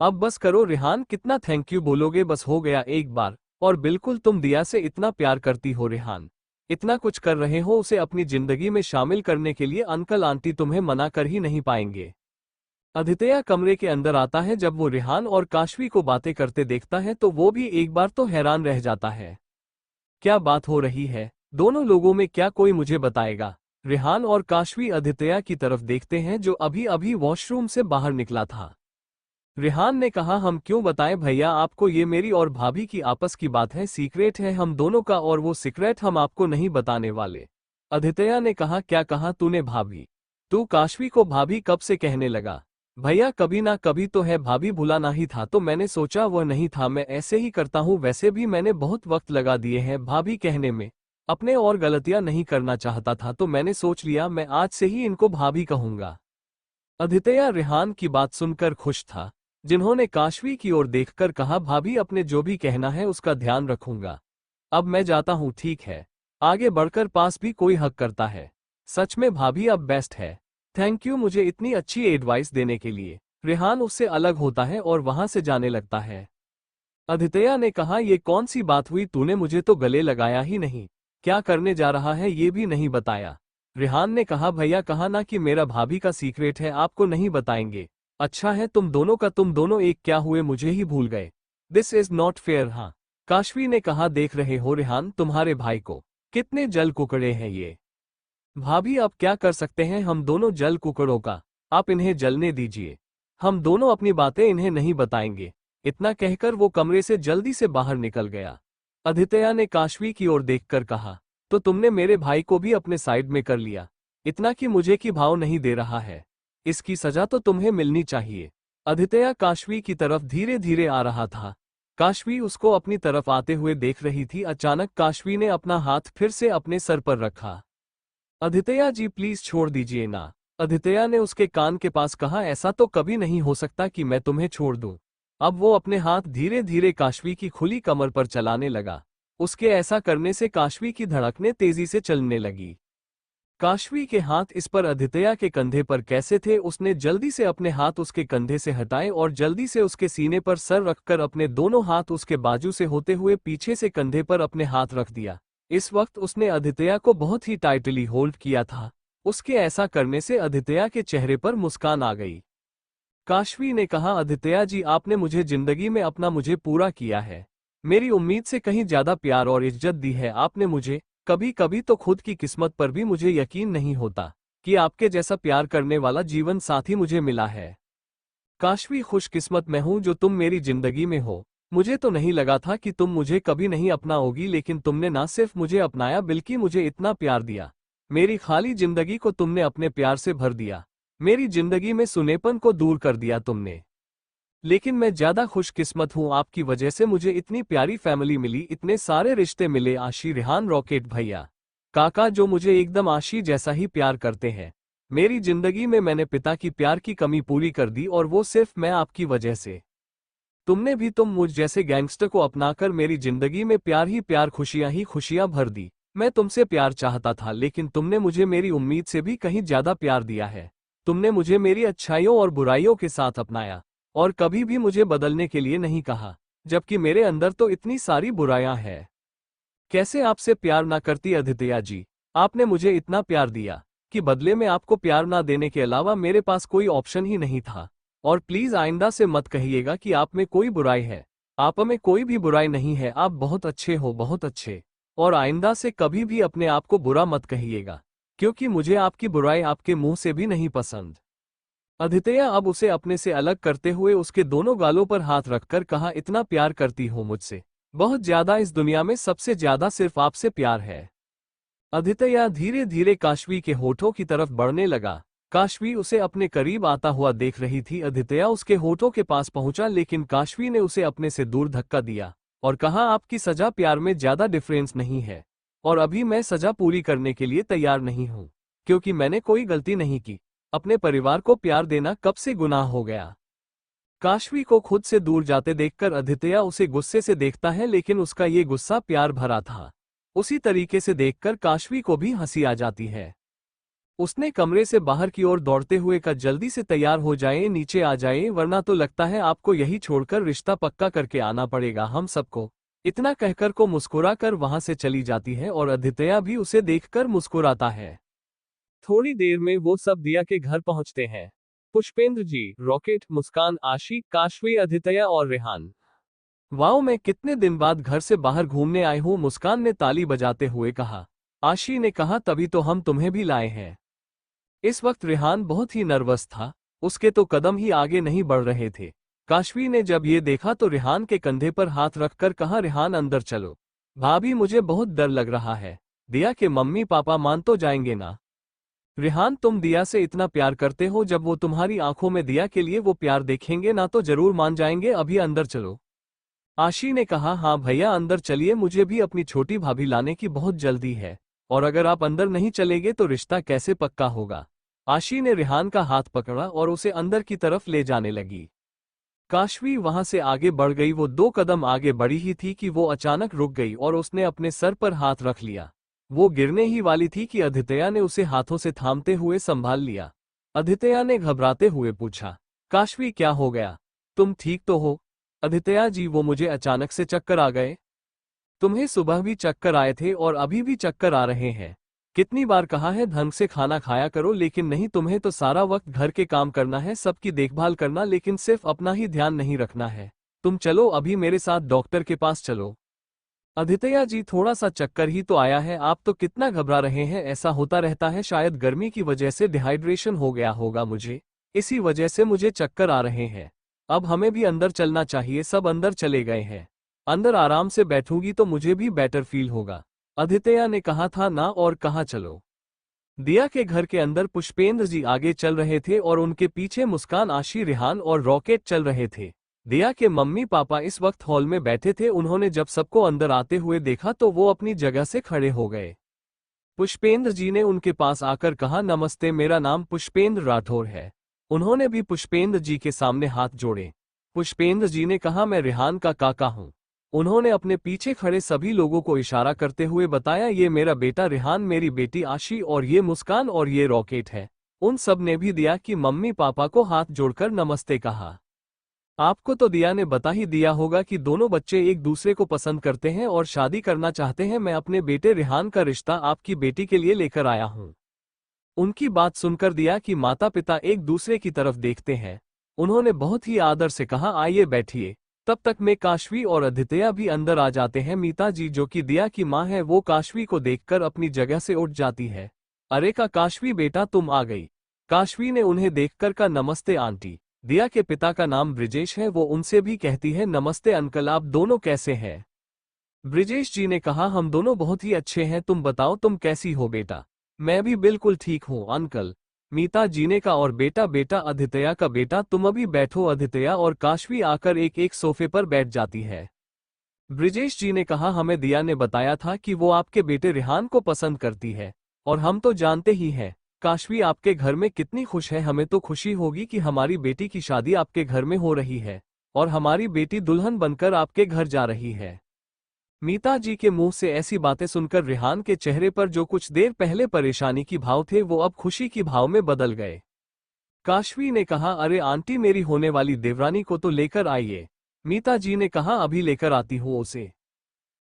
अब बस करो रेहान, कितना थैंक यू बोलोगे, बस हो गया एक बार। और बिल्कुल, तुम दिया से इतना प्यार करती हो रेहान, इतना कुछ कर रहे हो उसे अपनी जिंदगी में शामिल करने के लिए, अंकल आंटी तुम्हें मना कर ही नहीं पाएंगे। आदित्य कमरे के अंदर आता है। जब वो रेहान और काशवी को बातें करते देखता है तो वो भी एक बार तो हैरान रह जाता है। क्या बात हो रही है दोनों लोगों में, क्या कोई मुझे बताएगा? रेहान और काशवी आदित्य की तरफ देखते हैं जो अभी अभी वॉशरूम से बाहर निकला था। रेहान ने कहा, हम क्यों बताएं भैया आपको, ये मेरी और भाभी की आपस की बात है, सीक्रेट है हम दोनों का और वो सीक्रेट हम आपको नहीं बताने वाले। आदित्य ने कहा, क्या कहा तूने भाभी? तू काशवी को भाभी कब से कहने लगा? भैया कभी ना कभी तो है, भाभी भुलाना ही था तो मैंने सोचा वह नहीं था, मैं ऐसे ही करता हूँ, वैसे भी मैंने बहुत वक्त लगा दिए हैं भाभी कहने में, अपने और गलतियां नहीं करना चाहता था तो मैंने सोच लिया मैं आज से ही इनको भाभी कहूंगा। आदित्य रेहान की बात सुनकर खुश था, जिन्होंने काशवी की ओर देखकर कहा, भाभी अपने जो भी कहना है उसका ध्यान रखूंगा। अब मैं जाता हूँ, ठीक है? आगे बढ़कर पास भी कोई हक करता है। सच में भाभी अब बेस्ट है। थैंक यू मुझे इतनी अच्छी एडवाइस देने के लिए। रेहान उससे अलग होता है और वहां से जाने लगता है। आदित्य ने कहा, ये कौन सी बात हुई, तूने मुझे तो गले लगाया ही नहीं, क्या करने जा रहा है ये भी नहीं बताया। रेहान ने कहा, भैया कहा ना कि मेरा भाभी का सीक्रेट है, आपको नहीं बताएंगे। अच्छा है तुम दोनों का, तुम दोनों एक क्या हुए मुझे ही भूल गए। This is not fair. हाँ, काशवी ने कहा, देख रहे हो रेहान तुम्हारे भाई को, कितने जल कुकड़े हैं ये। भाभी अब क्या कर सकते हैं हम दोनों जल कुकड़ों का, आप इन्हें जलने दीजिए, हम दोनों अपनी बातें इन्हें नहीं बताएंगे। इतना कहकर वो कमरे से जल्दी से बाहर निकल गया। आदित्य ने काशवी की ओर देखकर कहा, तो तुमने मेरे भाई को भी अपने साइड में कर लिया, इतना कि मुझे की भाव नहीं दे रहा है, इसकी सजा तो तुम्हें मिलनी चाहिए। आदित्य काशवी की तरफ धीरे धीरे आ रहा था। काशवी उसको अपनी तरफ आते हुए देख रही थी। अचानक काशवी ने अपना हाथ फिर से अपने सर पर रखा। आदित्य जी प्लीज छोड़ दीजिए ना। आदित्य ने उसके कान के पास कहा, ऐसा तो कभी नहीं हो सकता कि मैं तुम्हें छोड़ दूं। अब वो अपने हाथ धीरे धीरे काशवी की खुली कमर पर चलाने लगा। उसके ऐसा करने से काशवी की धड़कनें तेजी से चलने लगी। काशवी के हाथ इस पर आदित्य के कंधे पर कैसे थे, उसने जल्दी से अपने हाथ उसके कंधे से हटाए और जल्दी से उसके सीने पर सर रखकर अपने दोनों हाथ उसके बाजू से होते हुए पीछे से कंधे पर अपने हाथ रख दिया। इस वक्त उसने आदित्य को बहुत ही टाइटली होल्ड किया था। उसके ऐसा करने से आदित्य के चेहरे पर मुस्कान आ गई। काशवी ने कहा, आदित्य जी आपने मुझे जिंदगी में अपना मुझे पूरा किया है, मेरी उम्मीद से कहीं ज्यादा प्यार और इज्जत दी है आपने मुझे। कभी कभी तो खुद की किस्मत पर भी मुझे यकीन नहीं होता कि आपके जैसा प्यार करने वाला जीवन साथी मुझे मिला है। काशवी, खुशकिस्मत मैं हूं जो तुम मेरी जिंदगी में हो। मुझे तो नहीं लगा था कि तुम मुझे कभी नहीं अपनाओगी, लेकिन तुमने ना सिर्फ मुझे अपनाया बल्कि मुझे इतना प्यार दिया। मेरी खाली जिंदगी को तुमने अपने प्यार से भर दिया। मेरी जिंदगी में सुनेपन को दूर कर दिया तुमने। लेकिन मैं ज्यादा खुशकिस्मत हूं, आपकी वजह से मुझे इतनी प्यारी फैमिली मिली, इतने सारे रिश्ते मिले। आशी, रेहान, रॉकेट भैया, काका जो मुझे एकदम आशी जैसा ही प्यार करते हैं। मेरी जिंदगी में मैंने पिता की प्यार की कमी पूरी कर दी और वो सिर्फ मैं आपकी वजह से। तुम मुझ जैसे गैंगस्टर को अपनाकर मेरी जिंदगी में प्यार ही प्यार खुशियां ही खुशियां भर दी। मैं तुमसे प्यार चाहता था लेकिन तुमने मुझे मेरी उम्मीद से भी कहीं ज्यादा प्यार दिया है। तुमने मुझे मेरी अच्छाइयों और बुराइयों के साथ अपनाया और कभी भी मुझे बदलने के लिए नहीं कहा, जबकि मेरे अंदर तो इतनी सारी बुराइयां हैं। कैसे आपसे प्यार ना करती अदित्य जी। आपने मुझे इतना प्यार दिया कि बदले में आपको प्यार ना देने के अलावा मेरे पास कोई ऑप्शन ही नहीं था। और प्लीज आइंदा से मत कहिएगा कि आप में कोई बुराई है। आप में कोई भी बुराई नहीं है, आप बहुत अच्छे हो, बहुत अच्छे। और आइंदा से कभी भी अपने आप को बुरा मत कहिएगा, क्योंकि मुझे आपकी बुराई आपके मुंह से भी नहीं पसंद। अदित्य अब उसे अपने से अलग करते हुए उसके दोनों गालों पर हाथ रखकर कहा, इतना प्यार करती हो मुझसे, बहुत ज्यादा, इस दुनिया में सबसे ज्यादा सिर्फ आपसे प्यार है। अदित्य धीरे धीरे काशवी के होठों की तरफ बढ़ने लगा। काशवी उसे अपने करीब आता हुआ देख रही थी। अदित्य उसके होठों के पास पहुंचा लेकिन काशवी ने उसे अपने से दूर धक्का दिया और कहा, आपकी सजा प्यार में ज्यादा डिफरेंस नहीं है और अभी मैं सजा पूरी करने के लिए तैयार नहीं हूं, क्योंकि मैंने कोई गलती नहीं की। अपने परिवार को प्यार देना कब से गुनाह हो गया। काशवी को खुद से दूर जाते देखकर अदित्य उसे गुस्से से देखता है, लेकिन उसका ये गुस्सा प्यार भरा था। उसी तरीके से देखकर काशवी को भी हंसी आ जाती है। उसने कमरे से बाहर की ओर दौड़ते हुए कहा, जल्दी से तैयार हो जाए, नीचे आ जाए, वरना तो लगता है आपको यही छोड़कर रिश्ता पक्का करके आना पड़ेगा हम सबको। इतना कहकर को मुस्कुराकर वहां से चली जाती है और अदित्य भी उसे देखकर मुस्कुराता है। थोड़ी देर में वो सब दिया के घर पहुंचते हैं। पुष्पेंद्र जी, रॉकेट, मुस्कान, आशी, काशवी, अदित्य और रेहान। वाओ, मैं कितने दिन बाद घर से बाहर घूमने आई हूँ, मुस्कान ने ताली बजाते हुए कहा। आशी ने कहा, तभी तो हम तुम्हें भी लाए हैं। इस वक्त रेहान बहुत ही नर्वस था, उसके तो कदम ही आगे नहीं बढ़ रहे थे। काशवी ने जब ये देखा तो रेहान के कंधे पर हाथ रखकर कहा, रेहान अंदर चलो। भाभी मुझे बहुत डर लग रहा है, दिया के मम्मी पापा मान तो जाएंगे ना। रेहान, तुम दिया से इतना प्यार करते हो, जब वो तुम्हारी आंखों में दिया के लिए वो प्यार देखेंगे ना तो जरूर मान जाएंगे, अभी अंदर चलो। आशी ने कहा, हाँ भैया अंदर चलिए, मुझे भी अपनी छोटी भाभी लाने की बहुत जल्दी है और अगर आप अंदर नहीं चलेंगे तो रिश्ता कैसे पक्का होगा। आशी ने रेहान का हाथ पकड़ा और उसे अंदर की तरफ ले जाने लगी। काशवी वहां से आगे बढ़ गई। वो 2 कदम आगे बढ़ी ही थी कि वो अचानक रुक गई और उसने अपने सर पर हाथ रख लिया। वो गिरने ही वाली थी कि अदित्य ने उसे हाथों से थामते हुए संभाल लिया। अदित्य ने घबराते हुए पूछा, काशवी क्या हो गया, तुम ठीक तो हो। अदित्य जी, वो मुझे अचानक से चक्कर आ गए। तुम्हें सुबह भी चक्कर आए थे और अभी भी चक्कर आ रहे हैं। कितनी बार कहा है ढंग से खाना खाया करो, लेकिन नहीं, तुम्हें तो सारा वक्त घर के काम करना है, सबकी देखभाल करना, लेकिन सिर्फ अपना ही ध्यान नहीं रखना है। तुम चलो अभी मेरे साथ डॉक्टर के पास चलो। अदित्य जी, थोड़ा सा चक्कर ही तो आया है, आप तो कितना घबरा रहे हैं, ऐसा होता रहता है, शायद गर्मी की वजह से डिहाइड्रेशन हो गया होगा मुझे, इसी वजह से मुझे चक्कर आ रहे हैं। अब हमें भी अंदर चलना चाहिए। सब अंदर चले गए हैं। अंदर आराम से बैठूंगी तो मुझे भी बेटर फील होगा। अदित्य ने कहा था ना, और कहाँ चलो। दिया के घर के अंदर पुष्पेंद्र जी आगे चल रहे थे और उनके पीछे मुस्कान, आशी, रेहान और रॉकेट चल रहे थे। दिया के मम्मी पापा इस वक्त हॉल में बैठे थे। उन्होंने जब सबको अंदर आते हुए देखा तो वो अपनी जगह से खड़े हो गए। पुष्पेंद्र जी ने उनके पास आकर कहा, नमस्ते, मेरा नाम पुष्पेंद्र राठौर है। उन्होंने भी पुष्पेंद्र जी के सामने हाथ जोड़े। पुष्पेंद्र जी ने कहा, मैं रेहान का काका हूं। उन्होंने अपने पीछे खड़े सभी लोगों को इशारा करते हुए बताया, ये मेरा बेटा रेहान, मेरी बेटी आशी और ये मुस्कान और ये रॉकेट है। उन सब ने भी दिया कि मम्मी पापा को हाथ जोड़कर नमस्ते कहा। आपको तो दिया ने बता ही दिया होगा कि दोनों बच्चे एक दूसरे को पसंद करते हैं और शादी करना चाहते हैं। मैं अपने बेटे रेहान का रिश्ता आपकी बेटी के लिए लेकर आया हूं। उनकी बात सुनकर दिया कि माता पिता एक दूसरे की तरफ देखते हैं। उन्होंने बहुत ही आदर से कहा, आइए बैठिए। तब तक में काशवी और अदित्य भी अंदर आ जाते हैं। मीता जी, जो कि दिया की माँ है, वो काशवी को देखकर अपनी जगह से उठ जाती है। अरे का काशवी बेटा, तुम आ गई। काशवी ने उन्हें देखकर कहा, नमस्ते आंटी। दिया के पिता का नाम ब्रिजेश है, वो उनसे भी कहती है, नमस्ते अंकल, आप दोनों कैसे हैं। ब्रिजेश जी ने कहा, हम दोनों बहुत ही अच्छे हैं, तुम बताओ तुम कैसी हो बेटा। मैं भी बिल्कुल ठीक हूँ अंकल। मीता जी ने कहा, और बेटा बेटा अदित्य का बेटा, तुम अभी बैठो। अदित्य और काशवी आकर एक एक सोफे पर बैठ जाती है। ब्रिजेश जी ने कहा, हमें दिया ने बताया था कि वो आपके बेटे रिहान को पसंद करती है, और हम तो जानते ही हैं काशवी आपके घर में कितनी खुश है। हमें तो खुशी होगी कि हमारी बेटी की शादी आपके घर में हो रही है और हमारी बेटी दुल्हन बनकर आपके घर जा रही है। मीता जी के मुंह से ऐसी बातें सुनकर रिहान के चेहरे पर जो कुछ देर पहले परेशानी की भाव थे वो अब खुशी की भाव में बदल गए। काशवी ने कहा, अरे आंटी, मेरी होने वाली देवरानी को तो लेकर आइए। मीता जी ने कहा, अभी लेकर आती हूँ उसे।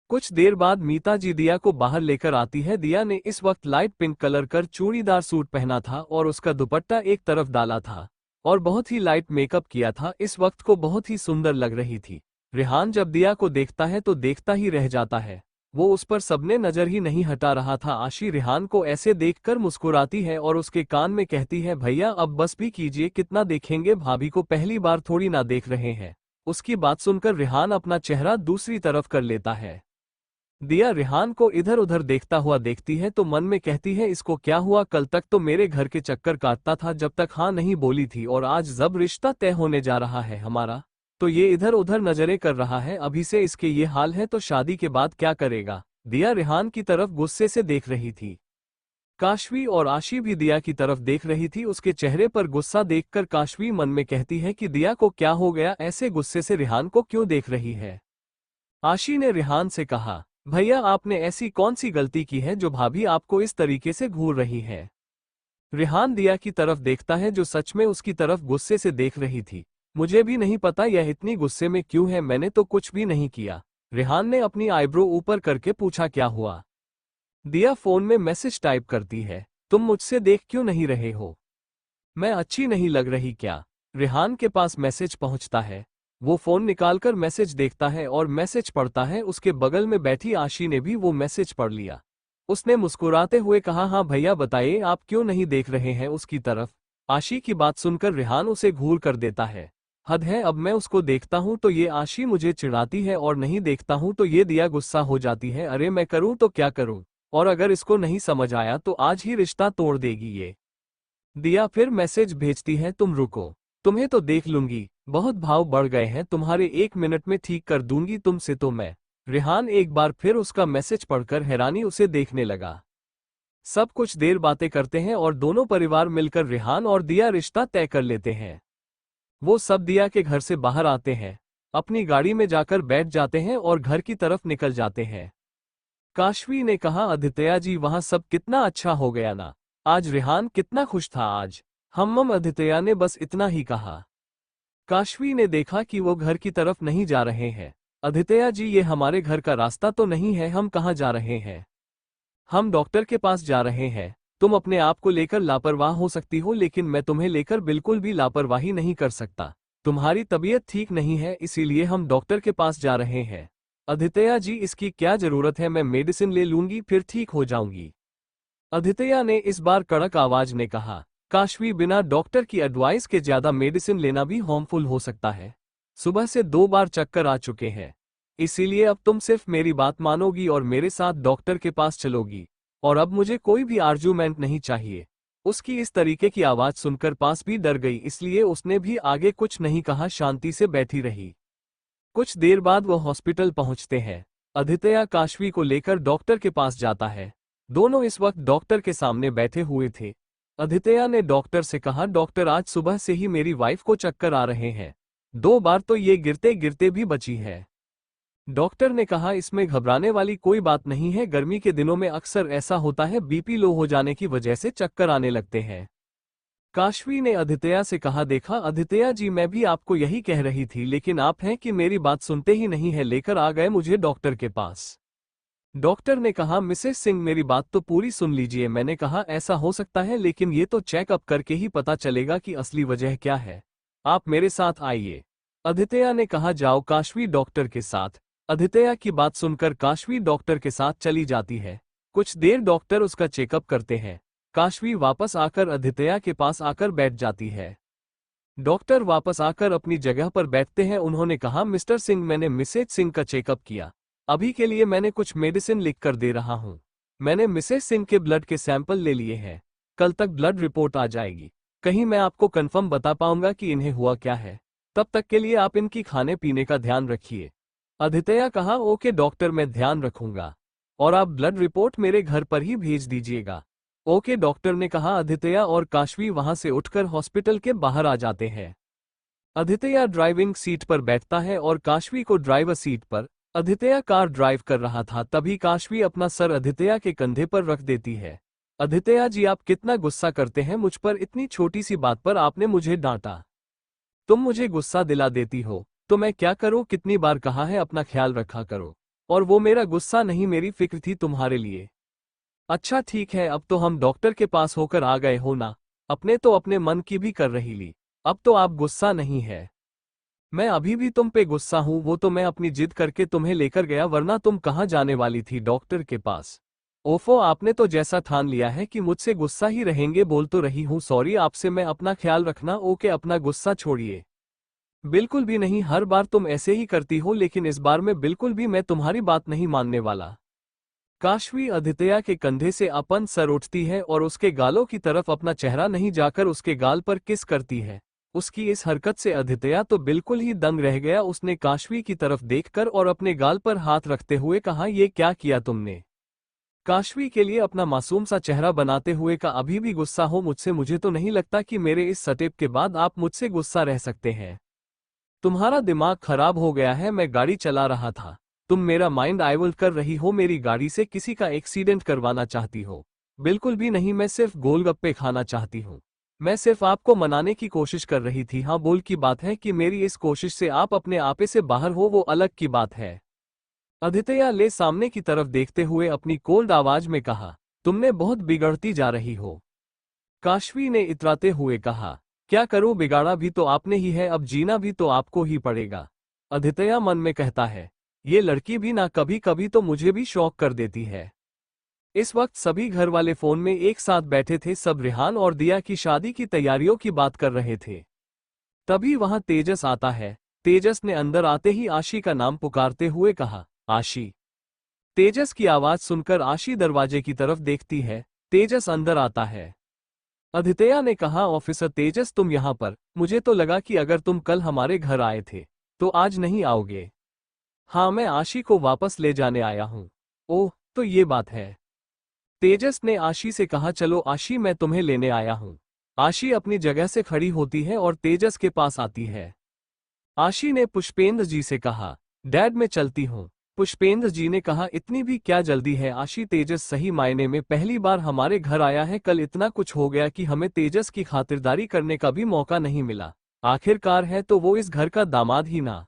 कुछ देर बाद मीता जी दिया को बाहर लेकर आती है। दिया ने इस वक्त लाइट पिंक कलर कर चूड़ीदार सूट पहना था और उसका दुपट्टा एक तरफ डाला था और बहुत ही लाइट मेकअप किया था। इस वक्त को बहुत ही सुंदर लग रही थी। रिहान जब दिया को देखता है तो देखता ही रह जाता है। वो उस पर सबने नजर ही नहीं हटा रहा था। आशी रिहान को ऐसे देखकर मुस्कुराती है और उसके कान में कहती है, भैया अब बस भी कीजिए, कितना देखेंगे, भाभी को पहली बार थोड़ी ना देख रहे हैं। उसकी बात सुनकर रिहान अपना चेहरा दूसरी तरफ कर लेता है। दिया रिहान को इधर उधर देखता हुआ देखती है तो मन में कहती है, इसको क्या हुआ, कल तक तो मेरे घर के चक्कर काटता था जब तक हाँ नहीं बोली थी, और आज जब रिश्ता तय होने जा रहा है हमारा तो ये इधर उधर नजरें कर रहा है। अभी से इसके ये हाल है तो शादी के बाद क्या करेगा। दिया रिहान की तरफ गुस्से से देख रही थी। काशवी और आशी भी दिया की तरफ देख रही थी। उसके चेहरे पर गुस्सा देखकर काशवी मन में कहती है कि दिया को क्या हो गया, ऐसे गुस्से से रिहान को क्यों देख रही है। आशी ने रिहान से कहा, भैया आपने ऐसी कौन सी गलती की है जो भाभी आपको इस तरीके से घूर रही है। रिहान दिया की तरफ देखता है जो सच में उसकी तरफ गुस्से से देख रही थी। मुझे भी नहीं पता यह इतनी गुस्से में क्यों है, मैंने तो कुछ भी नहीं किया। रिहान ने अपनी आईब्रो ऊपर करके पूछा, क्या हुआ। दिया फोन में मैसेज टाइप करती है, तुम मुझसे देख क्यों नहीं रहे हो, मैं अच्छी नहीं लग रही क्या। रिहान के पास मैसेज पहुंचता है। वो फोन निकालकर मैसेज देखता है और मैसेज पढ़ता है। उसके बगल में बैठी आशी ने भी वो मैसेज पढ़ लिया। उसने मुस्कुराते हुए कहा, हाँ भैया बताइए, आप क्यों नहीं देख रहे हैं उसकी तरफ। आशी की बात सुनकर रिहान उसे घूर कर देता है। हद है, अब मैं उसको देखता हूं तो ये आशी मुझे चिढ़ाती है और नहीं देखता हूं तो ये दिया गुस्सा हो जाती है। अरे मैं करूं तो क्या करूं, और अगर इसको नहीं समझ आया तो आज ही रिश्ता तोड़ देगी ये। दिया फिर मैसेज भेजती है, तुम रुको, तुम्हें तो देख लूंगी, बहुत भाव बढ़ गए हैं तुम्हारे, 1 मिनट में ठीक कर दूंगी तुमसे तो मैं। रिहान एक बार फिर उसका मैसेज पढ़कर हैरानी उसे देखने लगा। सब कुछ देर बातें करते हैं और दोनों परिवार मिलकर रिहान और दिया रिश्ता तय कर लेते हैं। वो सब दिया के घर से बाहर आते हैं, अपनी गाड़ी में जाकर बैठ जाते हैं और घर की तरफ निकल जाते हैं। काशवी ने कहा, आदित्य जी वहां सब कितना अच्छा हो गया ना, आज रिहान कितना खुश था आज। हम आदित्य ने बस इतना ही कहा। काशवी ने देखा कि वो घर की तरफ नहीं जा रहे हैं। आदित्य जी ये हमारे घर का रास्ता तो नहीं है, हम कहाँ जा रहे हैं। हम डॉक्टर के पास जा रहे हैं। तुम अपने आप को लेकर लापरवाह हो सकती हो लेकिन मैं तुम्हें लेकर बिल्कुल भी लापरवाही नहीं कर सकता। तुम्हारी तबीयत ठीक नहीं है इसीलिए हम डॉक्टर के पास जा रहे हैं। आदित्य जी इसकी क्या जरूरत है, मैं मेडिसिन ले लूंगी फिर ठीक हो जाऊंगी। आदित्य ने इस बार कड़क आवाज में कहा। काशवी बिना डॉक्टर की एडवाइस के ज्यादा मेडिसिन लेना भी हार्मफुल हो सकता है। सुबह से 2 बार चक्कर आ चुके हैं, इसीलिए अब तुम सिर्फ मेरी बात मानोगी और मेरे साथ डॉक्टर के पास चलोगी, और अब मुझे कोई भी आर्ग्यूमेंट नहीं चाहिए। उसकी इस तरीके की आवाज सुनकर पास भी डर गई, इसलिए उसने भी आगे कुछ नहीं कहा, शांति से बैठी रही। कुछ देर बाद वो हॉस्पिटल पहुंचते हैं। आदित्य काशवी को लेकर डॉक्टर के पास जाता है। दोनों इस वक्त डॉक्टर के सामने बैठे हुए थे। आदित्य ने डॉक्टर से कहा, डॉक्टर आज सुबह से ही मेरी वाइफ को चक्कर आ रहे हैं, 2 बार तो ये गिरते गिरते भी बची है। डॉक्टर ने कहा, इसमें घबराने वाली कोई बात नहीं है, गर्मी के दिनों में अक्सर ऐसा होता है, बीपी लो हो जाने की वजह से चक्कर आने लगते हैं। काशवी ने आदित्य से कहा, देखा आदित्य जी मैं भी आपको यही कह रही थी लेकिन आप हैं कि मेरी बात सुनते ही नहीं है, लेकर आ गए मुझे डॉक्टर के पास। डॉक्टर ने कहा, मिसेस सिंह मेरी बात तो पूरी सुन लीजिए। मैंने कहा ऐसा हो सकता है लेकिन ये तो चेकअप करके ही पता चलेगा कि असली वजह क्या है, आप मेरे साथ आइए। आदित्य ने कहा, जाओ काशवी डॉक्टर के साथ। आदित्य की बात सुनकर काशवी डॉक्टर के साथ चली जाती है। कुछ देर डॉक्टर उसका चेकअप करते हैं। काशवी वापस आकर आदित्य के पास आकर बैठ जाती है। डॉक्टर वापस आकर अपनी जगह पर बैठते हैं। उन्होंने कहा, मिस्टर सिंह मैंने मिसेज सिंह का चेकअप किया, अभी के लिए मैंने कुछ मेडिसिन लिख कर दे रहा हूं। मैंने मिसेज सिंह के ब्लड के सैंपल ले लिए हैं, कल तक ब्लड रिपोर्ट आ जाएगी। कहीं मैं आपको कंफर्म बता पाऊंगा कि इन्हें हुआ क्या है। तब तक के लिए आप इनकी खाने पीने का ध्यान रखिए। अदित्य कहा, ओके डॉक्टर, मैं ध्यान रखूंगा। और आप ब्लड रिपोर्ट मेरे घर पर ही भेज दीजिएगा। ओके डॉक्टर ने कहा। अदित्य और काशवी वहां से उठकर हॉस्पिटल के बाहर आ जाते हैं। अदित्य ड्राइविंग सीट पर बैठता है और काशवी को ड्राइवर सीट पर। अदित्य कार ड्राइव कर रहा था, तभी काशवी अपना सर अदित्य के कंधे पर रख देती है। अदित्य जी, आप कितना गुस्सा करते हैं मुझ पर, इतनी छोटी सी बात पर आपने मुझे डांटा। तुम मुझे गुस्सा दिला देती हो तो मैं क्या करूं, कितनी बार कहा है अपना ख्याल रखा करो। और वो मेरा गुस्सा नहीं, मेरी फिक्र थी तुम्हारे लिए। अच्छा ठीक है, अब तो हम डॉक्टर के पास होकर आ गए हो ना। अपने तो अपने मन की भी कर रही ली। अब तो आप गुस्सा नहीं है। मैं अभी भी तुम पे गुस्सा हूं, वो तो मैं अपनी जिद करके तुम्हें लेकर गया, वरना तुम कहाँ जाने वाली थी, डॉक्टर के पास। ओफो, आपने तो जैसा ठान लिया है कि मुझसे गुस्सा ही रहेंगे, बोल तो रही हूं सॉरी आपसे, मैं अपना ख्याल रखना। ओके, अपना गुस्सा छोड़िए। बिल्कुल भी नहीं, हर बार तुम ऐसे ही करती हो, लेकिन इस बार में बिल्कुल भी मैं तुम्हारी बात नहीं मानने वाला। काशवी अदित्य के कंधे से अपन सर उठती है और उसके गालों की तरफ अपना चेहरा नहीं जाकर उसके गाल पर किस करती है। उसकी इस हरकत से अदित्य तो बिल्कुल ही दंग रह गया। उसने काशवी की तरफ देखकर और अपने गाल पर हाथ रखते हुए कहा, ये क्या किया तुमने। काशवी के लिए अपना मासूम सा चेहरा बनाते हुए का, अभी भी गुस्सा हो मुझसे, मुझे तो नहीं लगता कि मेरे इस स्टेप के बाद आप मुझसे गुस्सा रह सकते हैं। तुम्हारा दिमाग खराब हो गया है, मैं गाड़ी चला रहा था। तुम मेरा माइंड डाइवर्ट कर रही हो, मेरी गाड़ी से किसी का एक्सीडेंट करवाना चाहती हो। बिल्कुल भी नहीं, मैं सिर्फ गोलगप्पे खाना चाहती हूँ। मैं सिर्फ आपको मनाने की कोशिश कर रही थी। हाँ, बोल की बात है कि मेरी इस कोशिश से आप अपने आपे से बाहर हो, वो अलग की बात है। अदित्य ले सामने की तरफ देखते हुए अपनी कोल्ड आवाज में कहा, तुमने बहुत बिगड़ती जा रही हो। काशवी ने इतराते हुए कहा, क्या करूं, बिगाड़ा भी तो आपने ही है, अब जीना भी तो आपको ही पड़ेगा। अदित्य मन में कहता है, ये लड़की भी ना कभी कभी तो मुझे भी शौक कर देती है। इस वक्त सभी घर वाले फोन में एक साथ बैठे थे, सब रिहान और दिया की शादी की तैयारियों की बात कर रहे थे। तभी वहां तेजस आता है। तेजस ने अंदर आते ही आशी का नाम पुकारते हुए कहा, आशी। तेजस की आवाज सुनकर आशी दरवाजे की तरफ देखती है। तेजस अंदर आता है। अदित्य ने कहा, ऑफिसर तेजस तुम यहाँ पर, मुझे तो लगा कि अगर तुम कल हमारे घर आए थे तो आज नहीं आओगे। हाँ, मैं आशी को वापस ले जाने आया हूँ। ओह, तो ये बात है। तेजस ने आशी से कहा, चलो आशी, मैं तुम्हें लेने आया हूँ। आशी अपनी जगह से खड़ी होती है और तेजस के पास आती है। आशी ने पुष्पेंद्र जी से कहा, डैड मैं चलती हूँ। पुष्पेंद्र जी ने कहा, इतनी भी क्या जल्दी है आशी, तेजस सही मायने में पहली बार हमारे घर आया है, कल इतना कुछ हो गया कि हमें तेजस की खातिरदारी करने का भी मौका नहीं मिला। आखिरकार है तो वो इस घर का दामाद ही ना।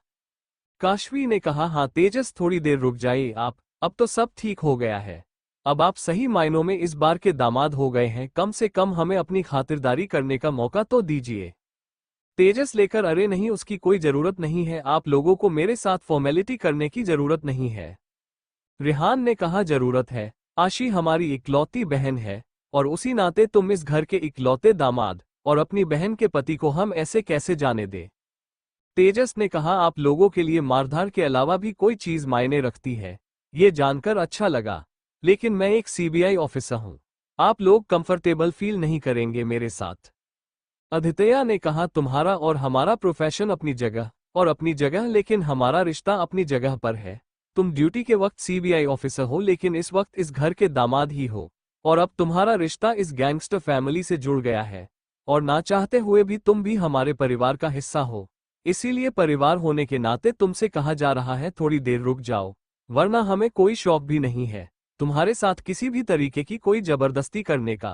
काशवी ने कहा, हाँ तेजस थोड़ी देर रुक जाइए आप, अब तो सब ठीक हो गया है। अब आप सही मायनों में इस बार के दामाद हो गए हैं, कम से कम हमें अपनी खातिरदारी करने का मौका तो दीजिए। तेजस लेकर, अरे नहीं, उसकी कोई जरूरत नहीं है, आप लोगों को मेरे साथ फॉर्मेलिटी करने की जरूरत नहीं है। रिहान ने कहा, जरूरत है। आशी हमारी इकलौती बहन है और उसी नाते तुम इस घर के इकलौते दामाद, और अपनी बहन के पति को हम ऐसे कैसे जाने दे। तेजस ने कहा, आप लोगों के लिए मारधार के अलावा भी कोई चीज मायने रखती है, ये जानकर अच्छा लगा। लेकिन मैं एक सीबीआई ऑफिसर हूं, आप लोग कंफर्टेबल फील नहीं करेंगे मेरे साथ। अदित्य ने कहा, तुम्हारा और हमारा प्रोफेशन अपनी जगह और अपनी जगह, लेकिन हमारा रिश्ता अपनी जगह पर है। तुम ड्यूटी के वक्त सीबीआई ऑफिसर हो, लेकिन इस वक्त इस घर के दामाद ही हो। और अब तुम्हारा रिश्ता इस गैंगस्टर फैमिली से जुड़ गया है, और ना चाहते हुए भी तुम भी हमारे परिवार का हिस्सा हो। इसीलिए परिवार होने के नाते तुमसे कहा जा रहा है, थोड़ी देर रुक जाओ, वरना हमें कोई शौक भी नहीं है तुम्हारे साथ किसी भी तरीके की कोई जबरदस्ती करने का।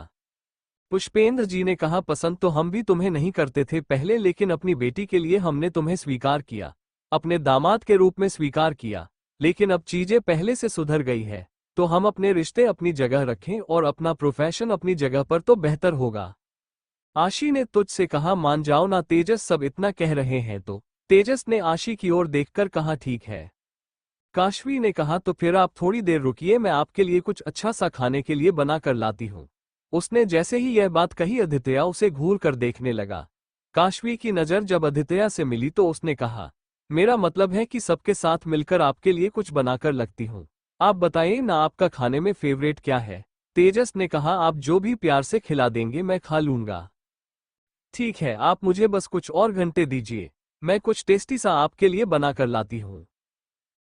पुष्पेंद्र जी ने कहा, पसंद तो हम भी तुम्हें नहीं करते थे पहले, लेकिन अपनी बेटी के लिए हमने तुम्हें स्वीकार किया, अपने दामाद के रूप में स्वीकार किया। लेकिन अब चीजें पहले से सुधर गई है, तो हम अपने रिश्ते अपनी जगह रखें और अपना प्रोफेशन अपनी जगह पर तो बेहतर होगा। आशी ने तुझसे कहा, मान जाओ ना तेजस, सब इतना कह रहे हैं तो। तेजस ने आशी की ओर देखकर कहा, ठीक है। काशवी ने कहा, तो फिर आप थोड़ी देर रुकिए, मैं आपके लिए कुछ अच्छा सा खाने के लिए बना कर लाती हूँ। उसने जैसे ही यह बात कही, अदित्य उसे घूर कर देखने लगा। काशवी की नजर जब अदित्य से मिली तो उसने कहा, मेरा मतलब है कि सबके साथ मिलकर आपके लिए कुछ बनाकर लगती हूँ। आप बताइए ना, आपका खाने में फेवरेट क्या है। तेजस ने कहा, आप जो भी प्यार से खिला देंगे मैं खा लूंगा। ठीक है, आप मुझे बस कुछ और घंटे दीजिए, मैं कुछ टेस्टी सा आपके लिए बनाकर लाती हूँ।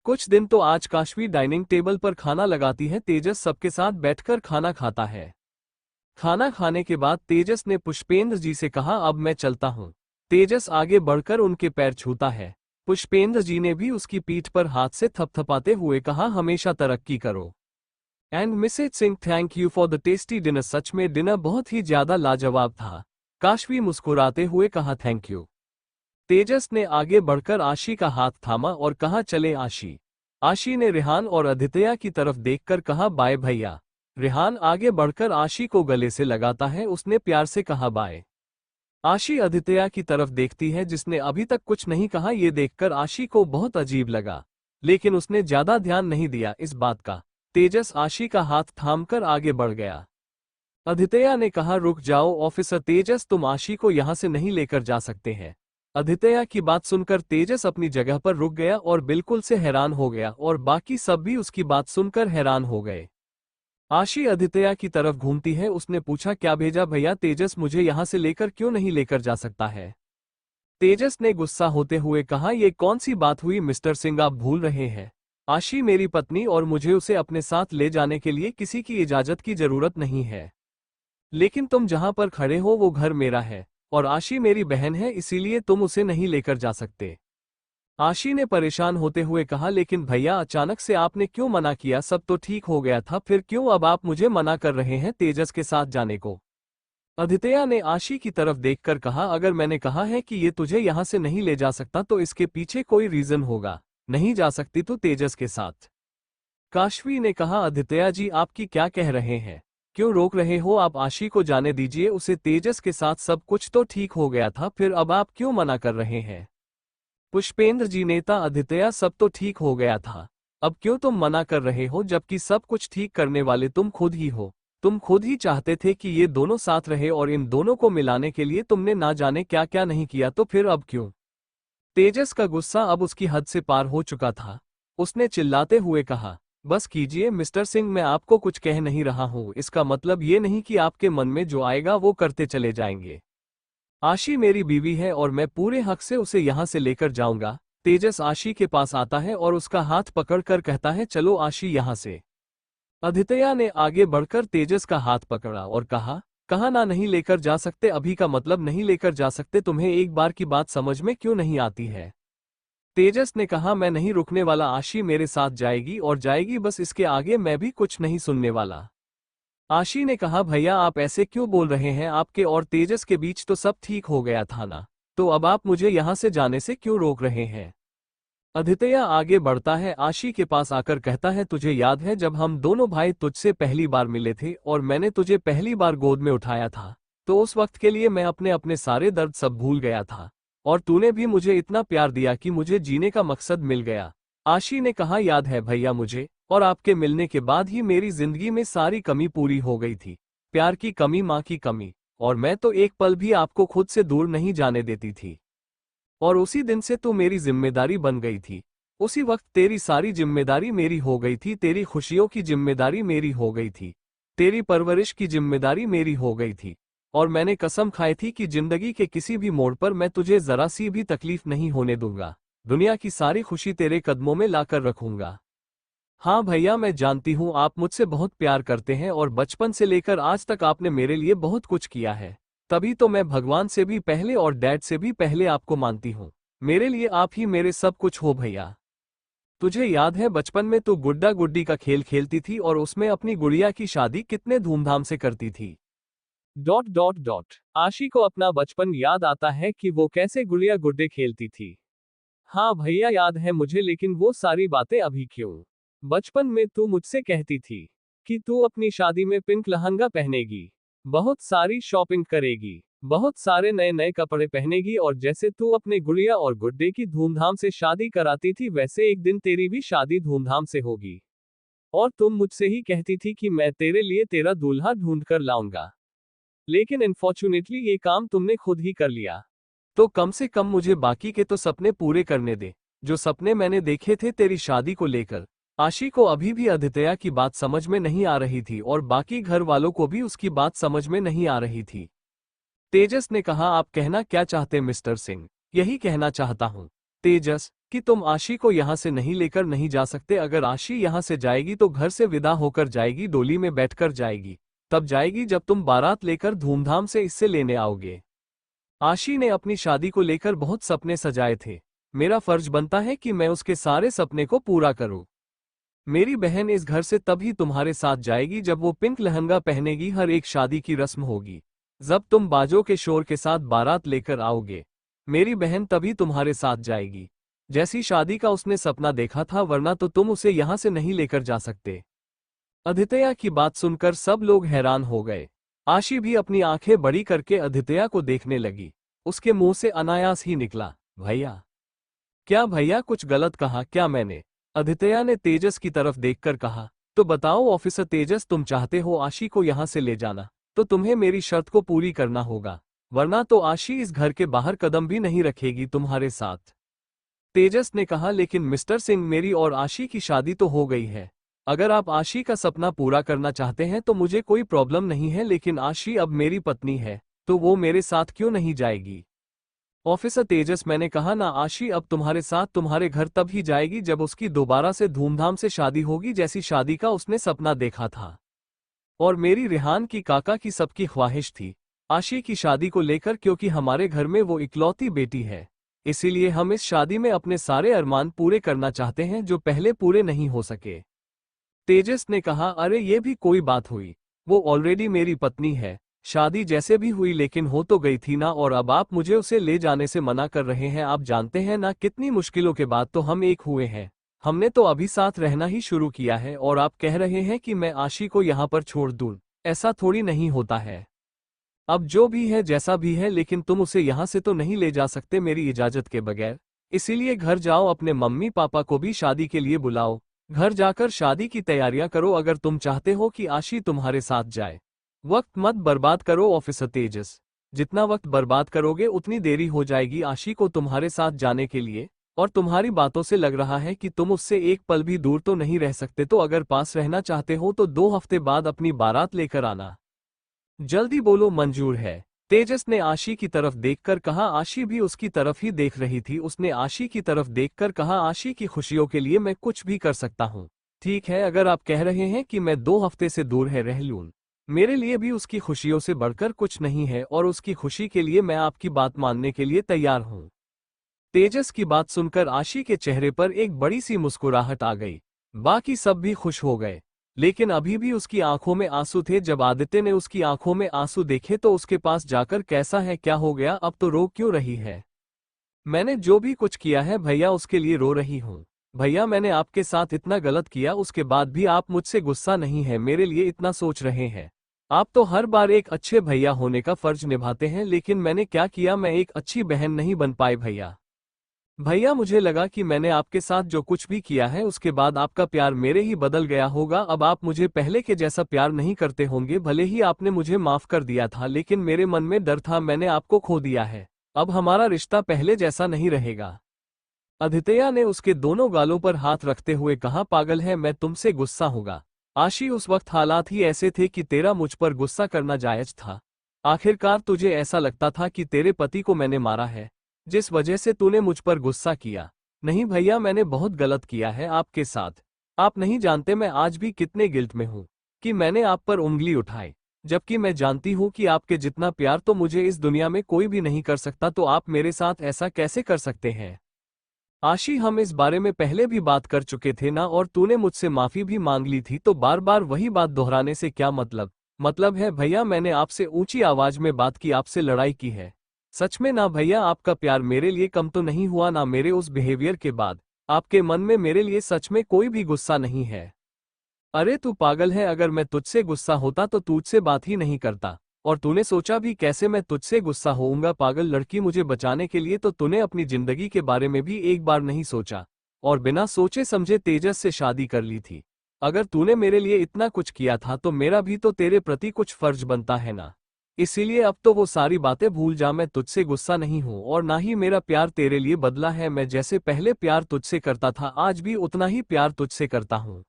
कुछ दिन तो आज काशवी डाइनिंग टेबल पर खाना लगाती है। तेजस सबके साथ बैठकर खाना खाता है। खाना खाने के बाद तेजस ने पुष्पेंद्र जी से कहा, अब मैं चलता हूँ। तेजस आगे बढ़कर उनके पैर छूता है। पुष्पेंद्र जी ने भी उसकी पीठ पर हाथ से थपथपाते हुए कहा, हमेशा तरक्की करो। And Mrs Singh, thank you for the tasty dinner. सच में डिनर बहुत ही ज्यादा लाजवाब था। काशवी मुस्कुराते हुए कहा, थैंक यू। तेजस ने आगे बढ़कर आशी का हाथ थामा और कहा, चले आशी। आशी ने रेहान और आदित्य की तरफ देखकर कहा, बाय भैया। रेहान आगे बढ़कर आशी को गले से लगाता है। उसने प्यार से कहा, बाय। आशी आदित्य की तरफ देखती है, जिसने अभी तक कुछ नहीं कहा। ये देखकर आशी को बहुत अजीब लगा, लेकिन उसने ज्यादा ध्यान नहीं दिया इस बात का। तेजस आशी का हाथ थामकर आगे बढ़ गया। आदित्य ने कहा, रुक जाओ ऑफिसर। तेजस, तुम आशी को यहां से नहीं लेकर जा सकते हैं। आदित्य की बात सुनकर तेजस अपनी जगह पर रुक गया और बिल्कुल से हैरान हो गया, और बाकी सब भी उसकी बात सुनकर हैरान हो गए। आशी आदित्य की तरफ घूमती है। उसने पूछा, क्या भेजा भैया? तेजस, मुझे यहां से लेकर क्यों नहीं लेकर जा सकता है? तेजस ने गुस्सा होते हुए कहा, यह कौन सी बात हुई मिस्टर सिंह, आप भूल रहे हैं। आशी मेरी पत्नी और मुझे उसे अपने साथ ले जाने के लिए किसी की इजाजत की जरूरत नहीं है। लेकिन तुम जहां पर खड़े हो वो घर मेरा है, और आशी मेरी बहन है, इसीलिए तुम उसे नहीं लेकर जा सकते। आशी ने परेशान होते हुए कहा, लेकिन भैया अचानक से आपने क्यों मना किया? सब तो ठीक हो गया था, फिर क्यों अब आप मुझे मना कर रहे हैं तेजस के साथ जाने को? आदित्य ने आशी की तरफ देखकर कहा, अगर मैंने कहा है कि ये तुझे यहां से नहीं ले जा सकता तो इसके पीछे कोई रीजन होगा। नहीं जा सकती तो तेजस के साथ। काशवी ने कहा, आदित्य जी आपकी क्या कह रहे हैं? क्यों रोक रहे हो आप? आशी को जाने दीजिए, उसे तेजस के साथ सब कुछ तो ठीक हो गया था, फिर अब आप क्यों मना कर रहे हैं? पुष्पेंद्र जी, नेता आदित्य, सब तो ठीक हो गया था, अब क्यों तुम मना कर रहे हो? जबकि सब कुछ ठीक करने वाले तुम खुद ही हो। तुम खुद ही चाहते थे कि ये दोनों साथ रहे, और इन दोनों को मिलाने के लिए तुमने ना जाने क्या क्या नहीं किया, तो फिर अब क्यों? तेजस का गुस्सा अब उसकी हद से पार हो चुका था। उसने चिल्लाते हुए कहा, बस कीजिए मिस्टर सिंह, मैं आपको कुछ कह नहीं रहा हूं। इसका मतलब ये नहीं कि आपके मन में जो आएगा वो करते चले जाएंगे। आशी मेरी बीवी है और मैं पूरे हक से उसे यहां से लेकर जाऊंगा। तेजस आशी के पास आता है और उसका हाथ पकड़कर कहता है, चलो आशी यहां से। आदित्य ने आगे बढ़कर तेजस का हाथ पकड़ा और कहा ना, नहीं लेकर जा सकते। अभी का मतलब नहीं लेकर जा सकते। तुम्हें एक बार की बात समझ में क्यों नहीं आती है? तेजस ने कहा, मैं नहीं रुकने वाला। आशी मेरे साथ जाएगी और जाएगी, बस इसके आगे मैं भी कुछ नहीं सुनने वाला। आशी ने कहा, भैया आप ऐसे क्यों बोल रहे हैं? आपके और तेजस के बीच तो सब ठीक हो गया था ना, तो अब आप मुझे यहां से जाने से क्यों रोक रहे हैं? आदित्य आगे बढ़ता है, आशी के पास आकर कहता है, तुझे याद है जब हम दोनों भाई तुझसे पहली बार मिले थे और मैंने तुझे पहली बार गोद में उठाया था, तो उस वक्त के लिए मैं अपने अपने सारे दर्द सब भूल गया था, और तूने भी मुझे इतना प्यार दिया कि मुझे जीने का मकसद मिल गया। आशी ने कहा, याद है भैया मुझे, और आपके मिलने के बाद ही मेरी जिंदगी में सारी कमी पूरी हो गई थी। प्यार की कमी, माँ की कमी, और मैं तो एक पल भी आपको खुद से दूर नहीं जाने देती थी। और उसी दिन से तू मेरी जिम्मेदारी बन गई थी। उसी वक्त तेरी सारी जिम्मेदारी मेरी हो गई थी। तेरी खुशियों की जिम्मेदारी मेरी हो गई थी। तेरी परवरिश की जिम्मेदारी मेरी हो गई थी। और मैंने कसम खाई थी कि जिंदगी के किसी भी मोड़ पर मैं तुझे जरा सी भी तकलीफ नहीं होने दूंगा। दुनिया की सारी खुशी तेरे कदमों में लाकर रखूंगा। हाँ भैया, मैं जानती हूँ आप मुझसे बहुत प्यार करते हैं, और बचपन से लेकर आज तक आपने मेरे लिए बहुत कुछ किया है। तभी तो मैं भगवान से भी पहले और डैड से भी पहले आपको मानती हूँ। मेरे लिए आप ही मेरे सब कुछ हो भैया। तुझे याद है बचपन में तू गुड्डा गुड्डी का खेल खेलती थी और उसमें अपनी गुड़िया की शादी कितने धूमधाम से करती थी। ... आशी को अपना बचपन याद आता है कि वो कैसे गुड़िया गुड्डे खेलती थी। हाँ भैया याद है मुझे, लेकिन वो सारी बातें अभी क्यों? बचपन में तू मुझसे कहती थी कि तू अपनी शादी में पिंक लहंगा पहनेगी, बहुत सारी शॉपिंग करेगी, बहुत सारे नए नए कपड़े पहनेगी, और जैसे तू अपने गुड़िया और गुड्डे की धूमधाम से शादी कराती थी, वैसे एक दिन तेरी भी शादी धूमधाम से होगी। और तुम मुझसे ही कहती थी कि मैं तेरे लिए तेरा दूल्हा ढूंढ कर लाऊंगा। लेकिन अनफॉर्चुनेटली ये काम तुमने खुद ही कर लिया। तो कम से कम मुझे बाकी के तो सपने पूरे करने दे, जो सपने मैंने देखे थे तेरी शादी को लेकर। आशी को अभी भी आदित्य की बात समझ में नहीं आ रही थी, और बाकी घर वालों को भी उसकी बात समझ में नहीं आ रही थी। तेजस ने कहा, आप कहना क्या चाहते मिस्टर सिंह? यही कहना चाहता हूँ। तेजस कि तुम आशी को यहाँ से नहीं लेकर नहीं जा सकते। अगर आशी यहाँ से जाएगी तो घर से विदा होकर जाएगी, डोली में बैठकर जाएगी, तब जाएगी जब तुम बारात लेकर धूमधाम से इससे लेने आओगे। आशी ने अपनी शादी को लेकर बहुत सपने सजाए थे। मेरा फर्ज बनता है कि मैं उसके सारे सपने को पूरा करूं। मेरी बहन इस घर से तभी तुम्हारे साथ जाएगी जब वो पिंक लहंगा पहनेगी। हर एक शादी की रस्म होगी। जब तुम बाजों के शोर के साथ बारात लेकर आओगे, मेरी बहन तभी तुम्हारे साथ जाएगी, जैसी शादी का उसने सपना देखा था, वरना तो तुम उसे यहां से नहीं लेकर जा सकते। आदित्य की बात सुनकर सब लोग हैरान हो गए। आशी भी अपनी आंखें बड़ी करके आदित्य को देखने लगी। उसके मुंह से अनायास ही निकला, भैया। क्या भैया, कुछ गलत कहा क्या मैंने? आदित्य ने तेजस की तरफ देखकर कहा। तो बताओ ऑफिसर तेजस, तुम चाहते हो आशी को यहां से ले जाना, तो तुम्हें मेरी शर्त को पूरी करना होगा, वरना तो आशी इस घर के बाहर कदम भी नहीं रखेगी तुम्हारे साथ। तेजस ने कहा, लेकिन मिस्टर सिंह, मेरी और आशी की शादी तो हो गई है। अगर आप आशी का सपना पूरा करना चाहते हैं तो मुझे कोई प्रॉब्लम नहीं है, लेकिन आशी अब मेरी पत्नी है, तो वो मेरे साथ क्यों नहीं जाएगी? ऑफिसर तेजस, मैंने कहा ना, आशी अब तुम्हारे साथ तुम्हारे घर तब ही जाएगी जब उसकी दोबारा से धूमधाम से शादी होगी, जैसी शादी का उसने सपना देखा था। और मेरी रेहान की काका की सबकी ख्वाहिश थी आशी की शादी को लेकर, क्योंकि हमारे घर में वो इकलौती बेटी है। इसीलिए हम इस शादी में अपने सारे अरमान पूरे करना चाहते हैं जो पहले पूरे नहीं हो सके। तेजस ने कहा, अरे ये भी कोई बात हुई? वो ऑलरेडी मेरी पत्नी है, शादी जैसे भी हुई लेकिन हो तो गई थी ना, और अब आप मुझे उसे ले जाने से मना कर रहे हैं। आप जानते हैं ना, कितनी मुश्किलों के बाद तो हम एक हुए हैं। हमने तो अभी साथ रहना ही शुरू किया है, और आप कह रहे हैं कि मैं आशी को यहाँ पर छोड़ दूं? ऐसा थोड़ी नहीं होता है। अब जो भी है जैसा भी है, लेकिन तुम उसे यहाँ से तो नहीं ले जा सकते मेरी इजाजत के बगैर। इसीलिए घर जाओ, अपने मम्मी पापा को भी शादी के लिए बुलाओ, घर जाकर शादी की तैयारियां करो अगर तुम चाहते हो कि आशी तुम्हारे साथ जाए। वक्त मत बर्बाद करो ऑफिसर तेजस। जितना वक्त बर्बाद करोगे उतनी देरी हो जाएगी आशी को तुम्हारे साथ जाने के लिए। और तुम्हारी बातों से लग रहा है कि तुम उससे एक पल भी दूर तो नहीं रह सकते, तो अगर पास रहना चाहते हो तो 2 हफ्ते बाद अपनी बारात लेकर आना। जल्दी बोलो, मंजूर है? तेजस ने आशी की तरफ देखकर कहा। आशी भी उसकी तरफ ही देख रही थी। उसने आशी की तरफ देखकर कहा, आशी की खुशियों के लिए मैं कुछ भी कर सकता हूँ। ठीक है, अगर आप कह रहे हैं कि मैं 2 हफ्ते से दूर है रह लूं, मेरे लिए भी उसकी खुशियों से बढ़कर कुछ नहीं है, और उसकी खुशी के लिए मैं आपकी बात मानने के लिए तैयार हूँ। तेजस की बात सुनकर आशी के चेहरे पर एक बड़ी सी मुस्कुराहट आ गई। बाकी सब भी खुश हो गए, लेकिन अभी भी उसकी आंखों में आंसू थे। जब आदित्य ने उसकी आंखों में आंसू देखे तो उसके पास जाकर, कैसा है, क्या हो गया, अब तो रो क्यों रही है? मैंने जो भी कुछ किया है भैया उसके लिए रो रही हूँ। भैया, मैंने आपके साथ इतना गलत किया, उसके बाद भी आप मुझसे गुस्सा नहीं है, मेरे लिए इतना सोच रहे हैं। आप तो हर बार एक अच्छे भैया होने का फर्ज निभाते हैं, लेकिन मैंने क्या किया? मैं एक अच्छी बहन नहीं बन पाई भैया। भैया, मुझे लगा कि मैंने आपके साथ जो कुछ भी किया है उसके बाद आपका प्यार मेरे ही बदल गया होगा। अब आप मुझे पहले के जैसा प्यार नहीं करते होंगे। भले ही आपने मुझे माफ कर दिया था, लेकिन मेरे मन में डर था, मैंने आपको खो दिया है। अब हमारा रिश्ता पहले जैसा नहीं रहेगा। आदित्य ने उसके दोनों गालों पर हाथ रखते हुए कहा, पागल है, मैं तुमसे गुस्सा होगा? आशी, उस वक्त हालात ही ऐसे थे कि तेरा मुझ पर गुस्सा करना जायज था। आखिरकार तुझे ऐसा लगता था कि तेरे पति को मैंने मारा है, जिस वजह से तूने मुझ पर गुस्सा किया। नहीं भैया, मैंने बहुत गलत किया है आपके साथ। आप नहीं जानते मैं आज भी कितने गिल्ट में हूं कि मैंने आप पर उंगली उठाई, जबकि मैं जानती हूं कि आपके जितना प्यार तो मुझे इस दुनिया में कोई भी नहीं कर सकता, तो आप मेरे साथ ऐसा कैसे कर सकते हैं? आशी, हम इस बारे में पहले भी बात कर चुके थे ना, और तूने मुझसे माफी भी मांग ली थी, तो बार बार वही बात दोहराने से क्या मतलब? मतलब है भैया, मैंने आपसे ऊंची आवाज में बात की, आपसे लड़ाई की है। सच में ना भैया, आपका प्यार मेरे लिए कम तो नहीं हुआ ना? मेरे उस बिहेवियर के बाद आपके मन में मेरे लिए सच में कोई भी गुस्सा नहीं है? अरे तू पागल है, अगर मैं तुझसे गुस्सा होता तो तुझसे बात ही नहीं करता। और तूने सोचा भी कैसे मैं तुझसे गुस्सा होऊंगा? पागल लड़की, मुझे बचाने के लिए तो तूने अपनी जिंदगी के बारे में भी एक बार नहीं सोचा, और बिना सोचे समझे तेजस से शादी कर ली थी। अगर तूने मेरे लिए इतना कुछ किया था तो मेरा भी तो तेरे प्रति कुछ फर्ज बनता है ना। इसीलिए अब तो वो सारी बातें भूल जा। मैं तुझसे गुस्सा नहीं हूं, और ना ही मेरा प्यार तेरे लिए बदला है। मैं जैसे पहले प्यार तुझसे करता था, आज भी उतना ही प्यार तुझसे करता हूं।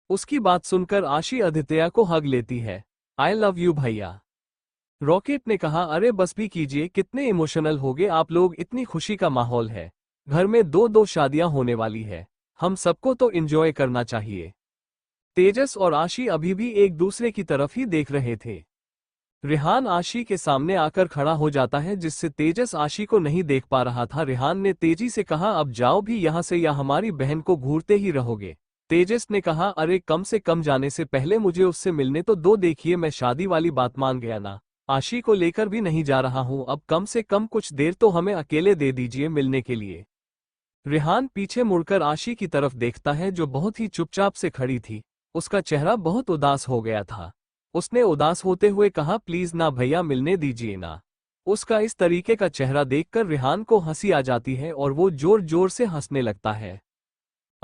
उसकी बात सुनकर आशी आदित्य को हग लेती है। आई लव यू भैया। रॉकेट ने कहा, अरे बस भी कीजिए, कितने इमोशनल हो गए आप लोग, इतनी खुशी का माहौल है। घर में दो दो शादियां होने वाली है, हम सबको तो एंजॉय करना चाहिए। तेजस और आशी अभी भी एक दूसरे की तरफ ही देख रहे थे। रेहान आशी के सामने आकर खड़ा हो जाता है, जिससे तेजस आशी को नहीं देख पा रहा था। रेहान ने तेजी से कहा, अब जाओ भी यहाँ से या हमारी बहन को घूरते ही रहोगे। तेजस ने कहा, अरे कम से कम जाने से पहले मुझे उससे मिलने तो दो, देखिए मैं शादी वाली बात मान गया ना, आशी को लेकर भी नहीं जा रहा हूँ, अब कम से कम कुछ देर तो हमें अकेले दे दीजिए मिलने के लिए। रेहान पीछे मुड़कर आशी की तरफ देखता है, जो बहुत ही चुपचाप से खड़ी थी। उसका चेहरा बहुत उदास हो गया था। उसने उदास होते हुए कहा, प्लीज ना भैया, मिलने दीजिए ना। उसका इस तरीके का चेहरा देखकर रेहान को हंसी आ जाती है और वो जोर जोर से हंसने लगता है।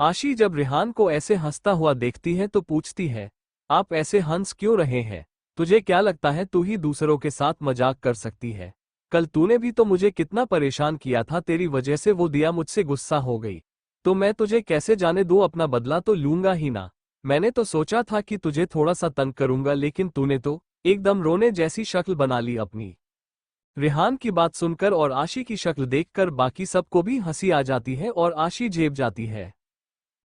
आशी जब रेहान को ऐसे हंसता हुआ देखती है तो पूछती है, आप ऐसे हंस क्यों रहे हैं? तुझे क्या लगता है तू ही दूसरों के साथ मजाक कर सकती है? कल तूने भी तो मुझे कितना परेशान किया था, तेरी वजह से वो दिया मुझसे गुस्सा हो गई, तो मैं तुझे कैसे जाने दूं, अपना बदला तो लूंगा ही ना। मैंने तो सोचा था कि तुझे थोड़ा सा तंग करूंगा, लेकिन तूने तो एकदम रोने जैसी शक्ल बना ली अपनी। रेहान की बात सुनकर और आशी की शक्ल देखकर बाकी सबको भी हंसी आ जाती है और आशी झेप जाती है।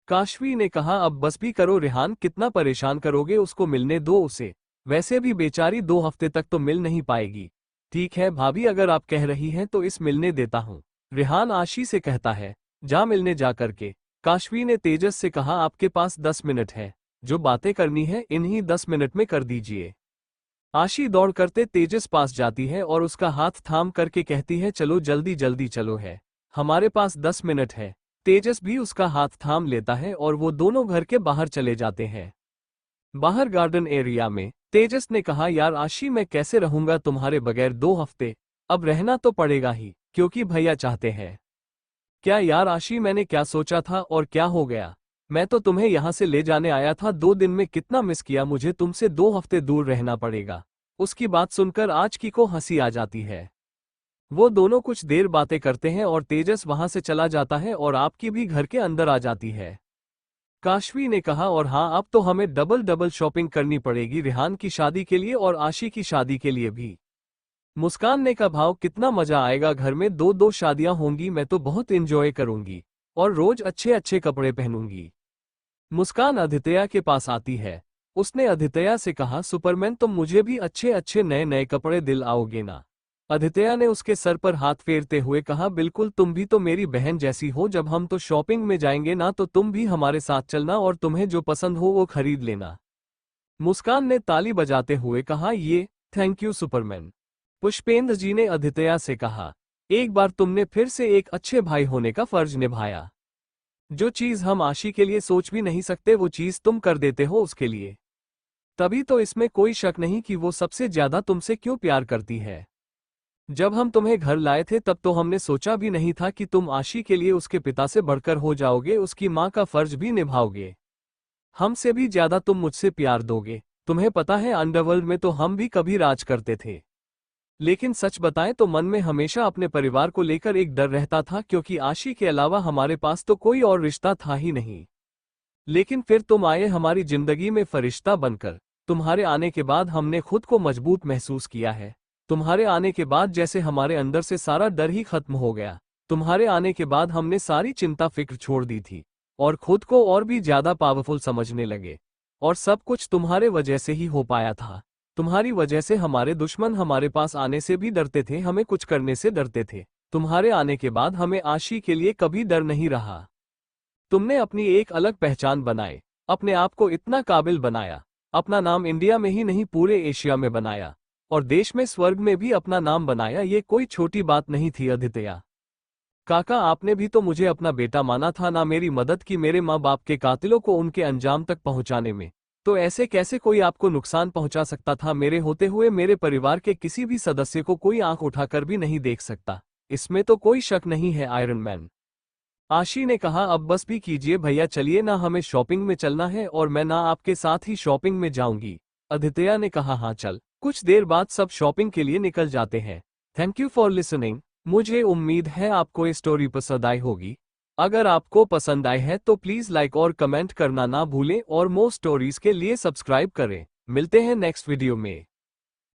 काशवी ने कहा, अब बस भी करो रेहान, कितना परेशान करोगे उसको, मिलने दो उसे, वैसे भी बेचारी 2 हफ्ते तक तो मिल नहीं पाएगी। ठीक है भाभी, अगर आप कह रही हैं तो इस मिलने देता हूँ, रेहान आशी से कहता है। जा मिलने जा करके। काशवी ने तेजस से कहा, आपके पास 10 मिनट है, जो बातें करनी है इन्हीं 10 मिनट में कर दीजिए। आशी दौड़ करते तेजस पास जाती है और उसका हाथ थाम करके कहती है, चलो जल्दी जल्दी चलो, है हमारे पास 10 मिनट है। तेजस भी उसका हाथ थाम लेता है और वो दोनों घर के बाहर चले जाते हैं। बाहर गार्डन एरिया में तेजस ने कहा, यार आशी, मैं कैसे रहूंगा तुम्हारे बगैर 2 हफ्ते, अब रहना तो पड़ेगा ही, क्योंकि भैया चाहते हैं। क्या यार आशी, मैंने क्या सोचा था और क्या हो गया? मैं तो तुम्हें यहाँ से ले जाने आया था, 2 दिन में कितना मिस किया मुझे, तुमसे 2 हफ्ते दूर रहना पड़ेगा। उसकी बात सुनकर आज की को हंसी आ जाती है। वो दोनों कुछ देर बातें करते हैं और तेजस वहां से चला जाता है और आपकी भी घर के अंदर आ जाती है। काशवी ने कहा, और हाँ, अब तो हमें डबल डबल शॉपिंग करनी पड़ेगी, रेहान की शादी के लिए और आशी की शादी के लिए भी। मुस्कान ने कहा, भाव कितना मजा आएगा, घर में 2-2 शादियां होंगी, मैं तो बहुत एंजॉय करूंगी और रोज अच्छे अच्छे कपड़े पहनूंगी। मुस्कान आदित्य के पास आती है। उसने आदित्य से कहा, सुपरमैन, तुम मुझे भी अच्छे अच्छे नए नए कपड़े दिलाओगे ना? आदित्य ने उसके सर पर हाथ फेरते हुए कहा, बिल्कुल, तुम भी तो मेरी बहन जैसी हो, जब हम तो शॉपिंग में जाएंगे ना तो तुम भी हमारे साथ चलना और तुम्हें जो पसंद हो वो खरीद लेना। मुस्कान ने ताली बजाते हुए कहा, ये थैंक यू सुपरमैन। पुष्पेंद्र जी ने आदित्य से कहा, एक बार तुमने फिर से एक अच्छे भाई होने का फर्ज निभाया। जो चीज हम आशी के लिए सोच भी नहीं सकते वो चीज तुम कर देते हो उसके लिए। तभी तो इसमें कोई शक नहीं कि वो सबसे ज्यादा तुमसे क्यों प्यार करती है। जब हम तुम्हें घर लाए थे तब तो हमने सोचा भी नहीं था कि तुम आशी के लिए उसके पिता से बढ़कर हो जाओगे, उसकी माँ का फर्ज भी निभाओगे। हमसे भी ज्यादा तुम मुझसे प्यार दोगे। तुम्हें पता है, अंडरवर्ल्ड में तो हम भी कभी राज करते थे, लेकिन सच बताएं तो मन में हमेशा अपने परिवार को लेकर एक डर रहता था, क्योंकि आशी के अलावा हमारे पास तो कोई और रिश्ता था ही नहीं। लेकिन फिर तुम आए हमारी जिंदगी में फरिश्ता बनकर। तुम्हारे आने के बाद हमने खुद को मजबूत महसूस किया है। तुम्हारे आने के बाद जैसे हमारे अंदर से सारा डर ही खत्म हो गया। तुम्हारे आने के बाद हमने सारी चिंता फिक्र छोड़ दी थी और खुद को और भी ज्यादा पावरफुल समझने लगे। और सब कुछ तुम्हारे वजह से ही हो पाया था। तुम्हारी वजह से हमारे दुश्मन हमारे पास आने से भी डरते थे, हमें कुछ करने से डरते थे। तुम्हारे आने के बाद हमें आशी के लिए कभी डर नहीं रहा। तुमने अपनी एक अलग पहचान बनाई, अपने आप को इतना काबिल बनाया, अपना नाम इंडिया में ही नहीं पूरे एशिया में बनाया और देश में स्वर्ग में भी अपना नाम बनाया। ये कोई छोटी बात नहीं थी आदित्य काका, आपने भी तो मुझे अपना बेटा माना था ना, मेरी मदद की मेरे माँ बाप के कातिलों को उनके अंजाम तक पहुंचाने में। तो ऐसे कैसे कोई आपको नुकसान पहुंचा सकता था? मेरे होते हुए मेरे परिवार के किसी भी सदस्य को कोई आंख उठाकर भी नहीं देख सकता, इसमें तो कोई शक नहीं है आयरन मैन। आशी ने कहा, अब बस भी कीजिए भैया, चलिए ना, हमें शॉपिंग में चलना है और मैं ना आपके साथ ही शॉपिंग में जाऊंगी। आदित्य ने कहा, हाँ चल। कुछ देर बाद सब शॉपिंग के लिए निकल जाते हैं। Thank you for listening. मुझे उम्मीद है आपको ये स्टोरी पसंद आई होगी। अगर आपको पसंद आई है तो प्लीज लाइक और कमेंट करना ना भूलें और मोर स्टोरीज के लिए सब्सक्राइब करें। मिलते हैं नेक्स्ट वीडियो में।